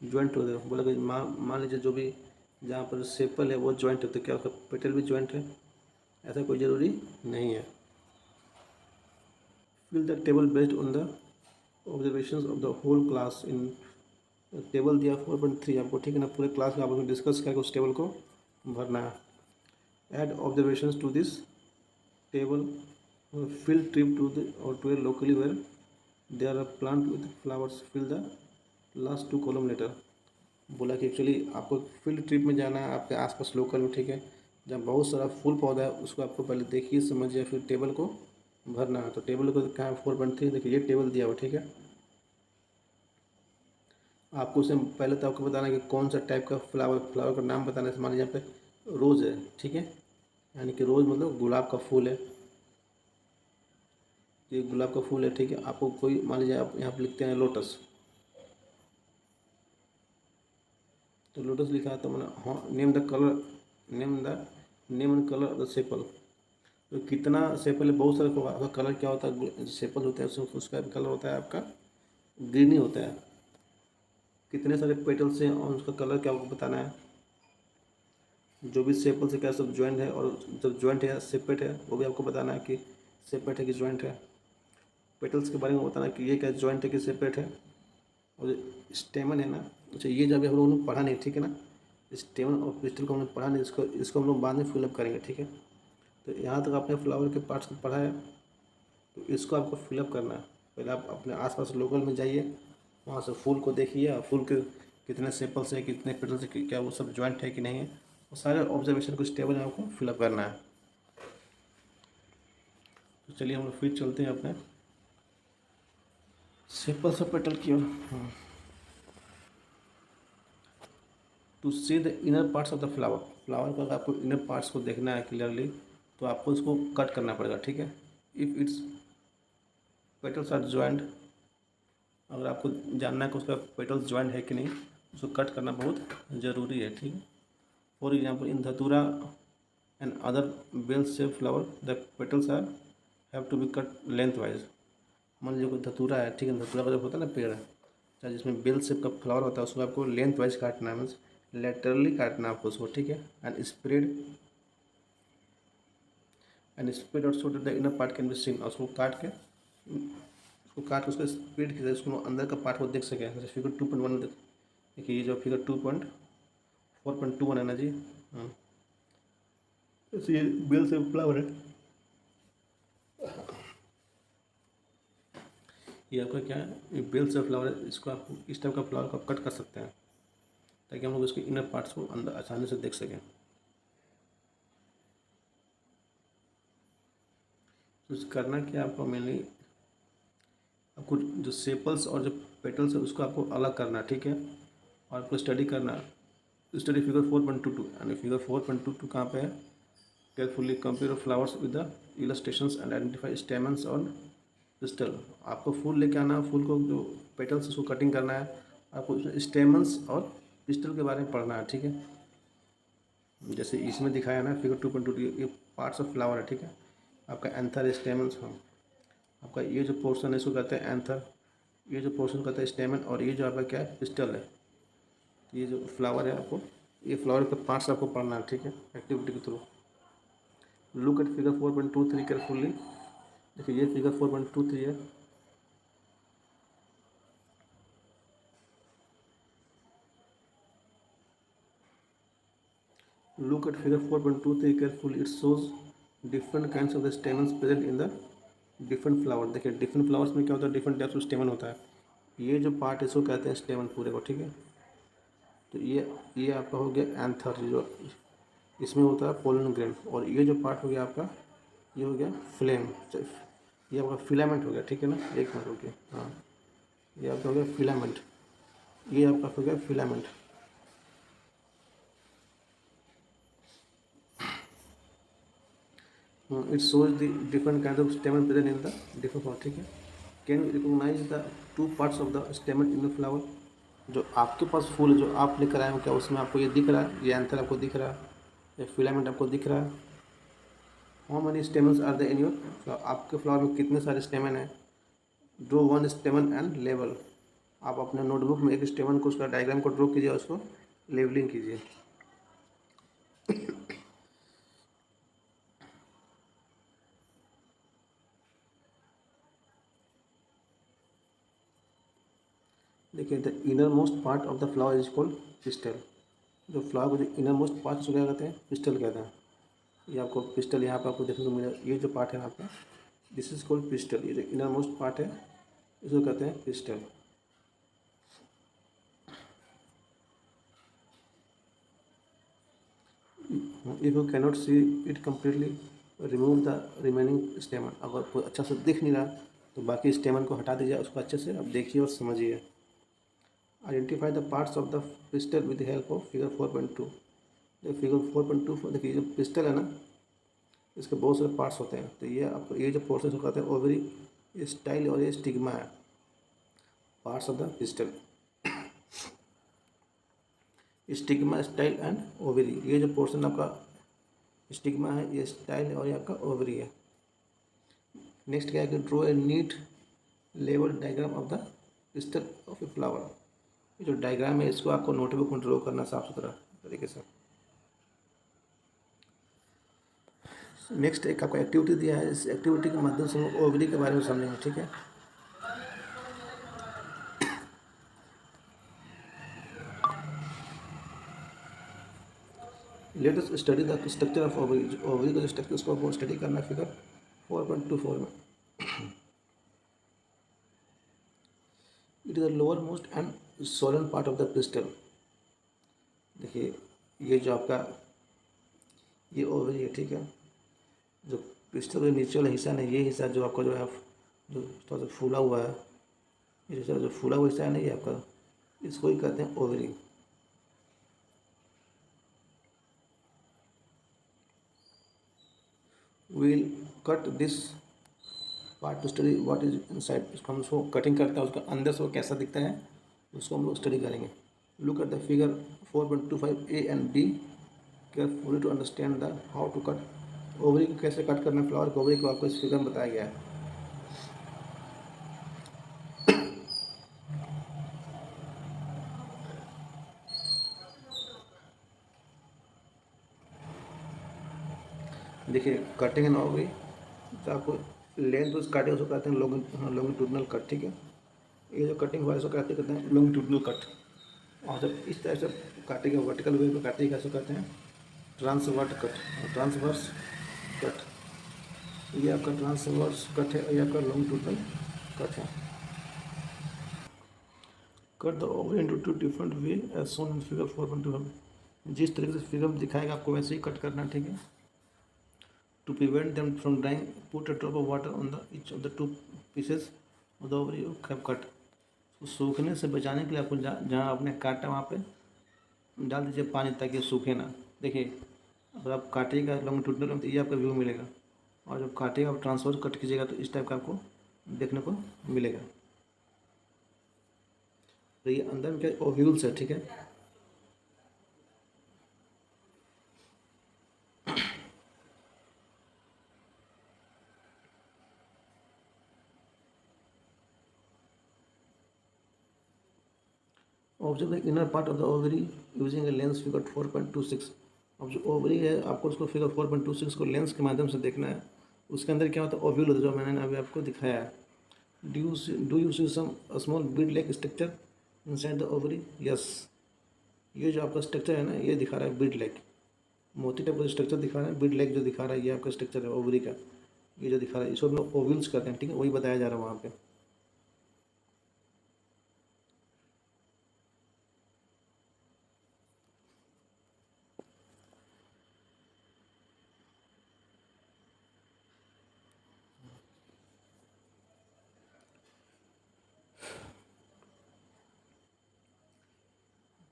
joint together, बोला कि मान लीजिए जो भी जहाँ पर सेपल है वो ज्वाइंट होते, क्या उसका पेटल भी ज्वाइंट है, ऐसा कोई ज़रूरी नहीं है। Fill the table based on the observations of the whole class in, table दिया 4.3 आपको, ठीक है ना, पूरे क्लास में आपको डिस्कस करके उस टेबल को भरना है। Add observations to this table, field trip to the or to a locally where there are plant with flowers, fill the last 2 column later। बोला कि एक्चुअली आपको फील्ड ट्रिप में जाना है आपके आसपास लोकल में, ठीक है, जहाँ बहुत सारा फूल पौधा है उसको आपको पहले देखिए समझिए, फिर टेबल को भरना है। तो टेबल को कहाँ 4.3, देखिए ये टेबल दिया हुआ, ठीक है। आपको उसमें पहले तो आपको बताना है कि कौन सा टाइप का फ्लावर का नाम बताना है। मान लीजिए यहाँ पे रोज़ है, ठीक है, यानी कि रोज़ मतलब गुलाब का फूल है, ये गुलाब का फूल है, ठीक है। आपको कोई मान लीजिए आप यहाँ पे लिखते हैं लोटस, तो लोटस लिखा है तो मैंने, हाँ, name the colour, name and colour of the sepal, तो कितना सेपल है, बहुत सारे आपका कलर क्या होता है, सेपल होता है उसका भी कलर होता है आपका ग्रीन ही होता है। कितने सारे पेटल्स हैं और उसका कलर क्या आपको बताना है। जो भी सेपल्स है क्या सब ज्वाइंट है, और जब ज्वाइंट है सेपरेट है वो भी आपको बताना है कि सेपरेट है कि ज्वाइंट है। पेटल्स के बारे में बताना है कि ये क्या ज्वाइंट है कि सेपरेट है। और स्टेमन है ना, अच्छा ये जब हम लोगों ने पढ़ा नहीं, ठीक है ना, स्टेमन और पिस्टल को हमने पढ़ा नहीं, इसको हम लोग बाद में फिलअप करेंगे, ठीक है। तो यहाँ तक आपने फ्लावर के पार्ट्स को पढ़ा है, तो इसको आपको फिलअप करना है। पहले आप अपने आसपास लोकल में जाइए, वहाँ से फूल को देखिए, और फूल के कितने सेपल्स है, कितने पेटल्स है, क्या वो सब ज्वाइंट है कि नहीं है, वो सारे ऑब्जर्वेशन को इस टेबल में आपको फिलअप करना है। तो चलिए हम लोग फिर चलते हैं अपने सेपल्स और पेटल की ओर। To see the inner parts of the flower, flower का अगर आपको इनर पार्ट्स को देखना है क्लियरली, तो आपको इसको कट करना पड़ेगा, ठीक है। If its petals are joint, अगर आपको जानना है कि उसका पेटल्स ज्वाइंट है कि नहीं, उसको कट करना बहुत ज़रूरी है, ठीक है। For example in datura and other bell shape flower the petals are have to be cut lengthwise. मान लीजिए कोई धतूरा है, ठीक है, धतूरा का जब होता है ना पेड़, चाहे जिसमें बेल शेप का फ्लावर होता है, उसको आपको लेंथ वाइज काटना है, मीन्स लेटरली काटना है आपको उसको, ठीक है। एंड स्प्रेड और so that the inner part can be seen, उसको काट के उसका स्प्रेड की उसको अंदर का पार्ट को देख सके। जैसे फिगर 2.1 देखिए, ये जो फिगर 4.1 है ना जी, हाँ, तो ये बेल शेप फ्लावर है। ये आपका क्या है, ये बेल शेप फ्लावर है, इसको आप इस टाइप का फ्लावर को आप कट कर सकते हैं, ताकि हम लोग इसके इनर पार्ट्स को अंदर आसानी से देख सकें। तो करना क्या आपको, मेनली आपको जो सेपल्स और जो पेटल्स है उसको आपको अलग करना, ठीक है। और आपको स्टडी करना, स्टडी फिगर 4.22, यानी फिगर 4.22 कहाँ पे है। Carefully compare flowers with the illustrations and identify stamens और पिस्टल। आपको फूल लेके आना, फूल को जो पेटल्स उसको कटिंग करना है, आपको स्टेमन्स और पिस्टल के बारे में पढ़ना है, ठीक है। जैसे इसमें दिखाया ना फिगर 2.2, ये पार्ट्स ऑफ फ्लावर है, ठीक है। आपका एंथर स्टेमन्स, हाँ, आपका ये जो पोर्शन है इसको कहते हैं एंथर, ये जो पोर्शन कहते हैं स्टेमन, और ये जो आपका क्या है पिस्टल है। तो ये जो फ्लावर है, आपको ये फ्लावर के पार्ट्स आपको पढ़ना है, ठीक है, एक्टिविटी के through. Look at figure 4.23 carefully, देखिए ये फिगर 4.23 है। Look at figure 4.23 carefully, it shows different kinds of the stamens present in the different flower. देखिए डिफरेंट फ्लावर्स में क्या होता है, डिफरेंट टाइप्स ऑफ स्टेमन होता है। ये जो पार्ट है इसको कहते हैं स्टेमन पूरे को, ठीक है। तो ये आपका हो गया एंथर, जो इसमें होता है पोलन ग्रेन, और ये जो पार्ट हो गया आपका, ये हो गया फ्लेम, ये आपका फिलामेंट हो गया, ठीक है ना। एक मिनट हो गया, हाँ, ये आपका हो गया फिलामेंट, ये आपका हो गया filament. It shows the different kind of stamen present in the different flower, ठीक है। Can you recognise the two parts of the stamen in the flower. जो आपके पास फूल है, जो आप लेकर आए हो, क्या उसमें आपको ये दिख रहा है, ये एंथर आपको दिख रहा है, ये फिलामेंट आपको दिख रहा है। How many stamens are there in your flower, आपके फ्लावर में कितने सारे स्टेमन हैं। ड्रो वन स्टेमन एंड लेवल, आप अपने नोटबुक में एक स्टेमन को उसका डायग्राम को ड्रॉ कीजिए, उसको लेवलिंग कीजिए। देखिए the inner most part of the flower is called pistol. जो फ्लावर को जो इनर मोस्ट पार्ट उसको क्या कहते हैं, पिस्टल कहते हैं। ये आपको पिस्टल यहाँ पर आपको देखने को मिलेगा, ये जो पार्ट है आपका, दिस इज कॉल्ड पिस्टल। ये जो इनर मोस्ट पार्ट है इसको कहते हैं pistol. If you cannot see it completely, remove the remaining स्टेमन। अगर कोई अच्छा से दिख नहीं रहा तो बाकी स्टेमन को हटा दीजिए, उसको अच्छे से अब देखिए और समझिए। Identify the parts of the pistol with help of figure 4.2। Figure 4.2 देखिए, जो पिस्टल है ना, इसके बहुत सारे पार्ट्स होते हैं। तो ये आपको ये जो पोर्शन को कहते हैं ओवरी, स्टाइल और ये स्टिग्मा है, parts of the pistol. Stigma, style and ovary, ये जो पोर्शन आपका स्टिग्मा है, ये स्टाइल और ये आपका ओवरी है। नेक्स्ट क्या है कि ड्रॉ ए नीट लेवल diagram of the pistil of a flower. ये जो डायग्राम है इसको आपको नोटबुक में ड्रॉ करना साफ सुथरा तरीके से। नेक्स्ट एक आपको एक्टिविटी दिया है, इस एक्टिविटी के माध्यम से हम ओवरी के बारे में समझेंगे, ठीक है। Let us study the structure of ovary. Ovary का जो स्ट्रक्चर उसको आपको स्टडी करना है फिगर 4.24 में। It is the lower most and Solan part of the pistol. देखिए ये जो आपका ये ओवरी है, ठीक है। जो पिस्टल का नीचे वाला हिस्सा नहीं, ये हिस्सा जो आपका जो है जो थोड़ा सा फूला हुआ है, ये हिस्सा जो फूला हुआ हिस्सा है ना, ये आपका इसको ही कहते हैं ovary. Will cut this part two study what is inside. इसको हम उसको कटिंग करते हैं, उसका अंदर से वो कैसा दिखता है उसको हम लोग स्टडी करेंगे। Look at the figure 4.25 A and B carefully to understand the how to cut. Ovary को कैसे कट करना है, फ्लावर के ओवरी को आपको इस फिगर में बताया गया है। देखिए कटिंग एंड ओवरी, तो आपको लेंथ उस काटे उसको कहते हैं लॉन्गिट्यूडनल कट, ठीक है। ये जो कटिंग हुआ है इसको कहते हैं लॉन्गिट्यूडनल कट। और जब इस तरह से काटेंगे वर्टिकल वे पे काटेंगे कैसे कहते हैं ट्रांसवर्ट कट और ट्रांसवर्स कट। ये आपका ट्रांसवर्स कट है और ये आपका लॉन्गिट्यूडनल कट है। Cut the ovary into two different way as shown in figure 4.2। जिस तरीके से फिगर में दिखाएगा आपको वैसे ही कट करना, ठीक है। To prevent them from drying, put a drop of water on each of the two pieces of the ovary you have cut। तो सूखने से बचाने के लिए आपको जहाँ आपने काटा वहाँ पे डाल दीजिए पानी ताकि सूखे ना। देखिए अगर आप काटिएगा लॉन्गिट्यूडनल तो ये आपका व्यू मिलेगा, और जब काटिएगा आप ट्रांसफर कट कीजिएगा तो इस टाइप का आपको देखने को मिलेगा। तो ये अंदर में क्या ओव्यूल्स है, ठीक है। Observe the inner part of the ovary using a lens figure 4.26। अब जो ओवरी है आपको उसको फिगर 4.26 को लेंस के माध्यम से देखना है। उसके अंदर क्या होता है ओव्यूल होता है, जो मैंने अभी आपको दिखाया है। Do you see some small bead like structure inside the ovary? Yes, ये जो आपका स्ट्रक्चर है ना ये दिखा रहा है बीड लाइक, मोती टाइप का स्ट्रक्चर दिखा रहा है। बीड लाइक जो दिखा रहा है ये आपका स्ट्रक्चर है ओवरी का, ये जो दिखा रहा है इसको हम लोग ओव्यूल्स कहते हैं, ठीक है। वही बताया जा रहा है वहाँ पे।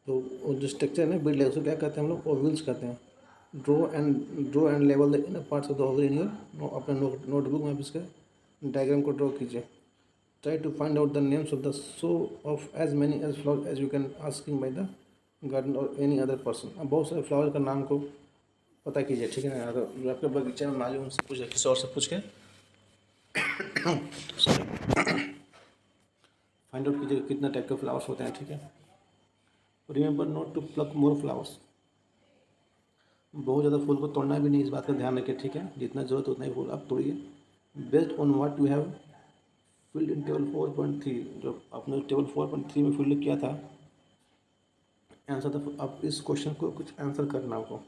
तो वो जो स्ट्रक्चर है ना बीड लाइक उसको क्या कहते हैं हम लोग ओव्यूल्स कहते हैं। ड्रो एंड लेवल the inner parts of the ovary in your अपने नोटबुक में आप इसका डायग्राम को ड्रॉ कीजिए। Try to find out the names of the show of as many as flower as you can asking by the garden or any other person. अब बहुत सारे flower का नाम को पता कीजिए, ठीक है ना। अगर जो आपके बगीचे में माली उनसे पूछ किसी और से पूछ के फाइंड आउट कीजिए कितना टाइप के फ्लावर्स होते हैं, ठीक है। Remember not to pluck more flowers. बहुत ज़्यादा फूल को तोड़ना भी नहीं, इस बात का ध्यान रखिए, ठीक है। जितना जरूरत उतना ही फूल आप तोड़िए। Based on what you have filled in table 4.3, जो आपने टेबल 4.3 में फिल्ड किया था आंसर था। अब इस क्वेश्चन को कुछ आंसर करना आपको,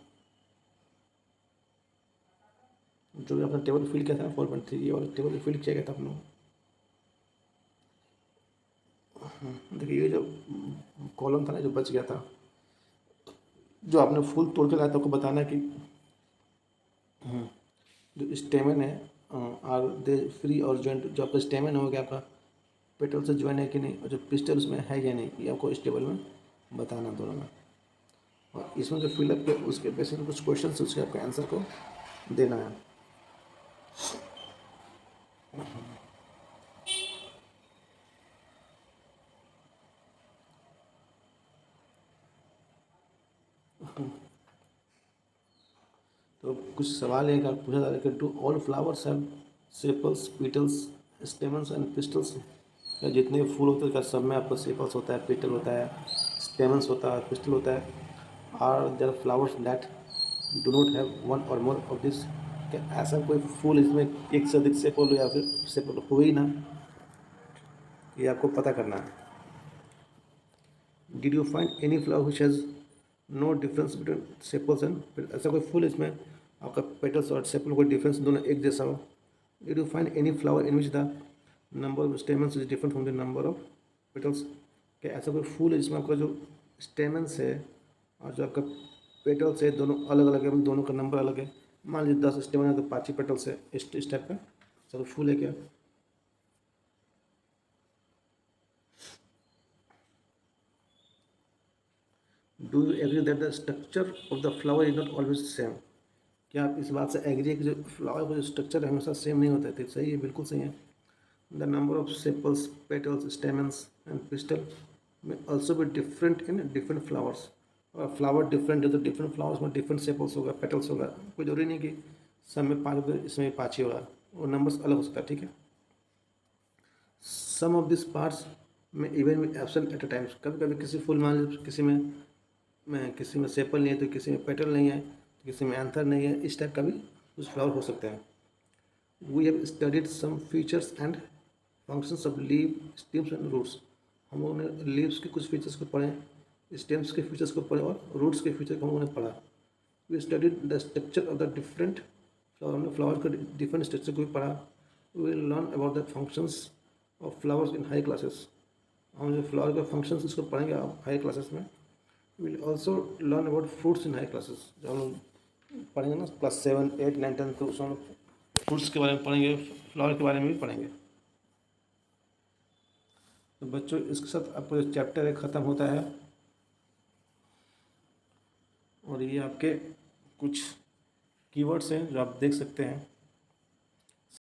जो भी आपने टेबल फिल किया था ना 4.3 ये वाला टेबल फिल किया गया था आप लोग। देखिए ये जो कॉलम था ना जो बच गया था, जो आपने फूल तोड़ के लाया था, आपको बताना है कि जो स्टेमन है आर दे फ्री और जॉइंट। जो आपका स्टेमन हो गया आपका पेटल से ज्वाइन है कि नहीं, और जो पिस्टल उसमें है या नहीं, ये आपको इस टेबल में बताना दोनों में। और इसमें जो फिलअप के उसके बेसिस में कुछ क्वेश्चन है उसके आपके आंसर को देना है। तो कुछ सवाल है कि पूछा जा रहा है कि do all flowers have sepals, petals, stamens and pistols. या जितने भी फूल होते हैं सब में आपको सेपल्स होता है, पेटल होता है, स्टेमन्स होता है, पिस्टल होता है। Are there flowers that do not have one or more of this, क्या ऐसा कोई फूल इसमें एक से अधिक सेपल या फिर सेपल हो ही ना, ये आपको पता करना है। Did you find any flower which has no difference between sepals and, ऐसा कोई फूल इसमें आपका पेटल्स और सेपल कोई डिफरेंस दोनों एक जैसा हो। Did you find any flower in which the number of stamens is different from the number of petals, क्या ऐसा कोई फूल है जिसमें आपका जो स्टेमन्स है और जो आपका पेटल्स है दोनों अलग अलग है, दोनों का नंबर अलग है। मान लीजिए 10 स्टेमन है तो 5 ही पेटल्स है, इस टाइप का ऐसा कोई फूल है क्या। Do you agree that the structure of the flower is not always same, क्या आप इस बात से एग्री है कि जो फ्लावर का जो स्ट्रक्चर है हमेशा सेम नहीं होता है। तो सही है, बिल्कुल सही है। The number of sepals, petals, stamens and pistol में ऑल्सो भी डिफरेंट इन डिफरेंट फ्लावर्स, और फ्लावर डिफरेंट है तो डिफरेंट फ्लावर्स में डिफरेंट सेपल्स होगा, पेटल्स होगा। कोई जरूरी नहीं कि सब में 5 होगा इसमें भी 5 ही होगा, वो नंबर्स अलग हो सकता है, ठीक है। सम ऑफ दिस पार्ट्स में इवन में एब्सेंट एट अ टाइम्स, कभी कभी किसी फुल मान लीजिए किसी में सेपल नहीं है तो किसी में पेटल नहीं है तो किसी में एंथर नहीं है, इस टाइप का भी कुछ फ्लावर हो सकते हैं। We have studied some features and functions of leave, stems and roots, हम लोगों ने लीव्स के कुछ फीचर्स को पढ़े, स्टेम्स के फीचर्स को पढ़े और रूट्स के फीचर को हम लोगों ने पढ़ा। We studied the structure of the different flower, हमने फ्लावर का डिफरेंट स्ट्रक्चर को भी पढ़ा। We will learn about the functions of flowers in high classes, हम जो फ्लावर का फंक्शंस इसको पढ़ेंगे आप हाई क्लासेस में। Will also learn about fruits in high classes, जो हम लोग पढ़ेंगे ना क्लास 7, 8, 9, 10, तो उसमें हम लोग फ्रूट्स के बारे में पढ़ेंगे, फ्लावर के बारे में भी पढ़ेंगे। तो बच्चों इसके साथ आपका जो चैप्टर है ख़त्म होता है, और ये आपके कुछ कीवर्ड्स हैं जो आप देख सकते हैं।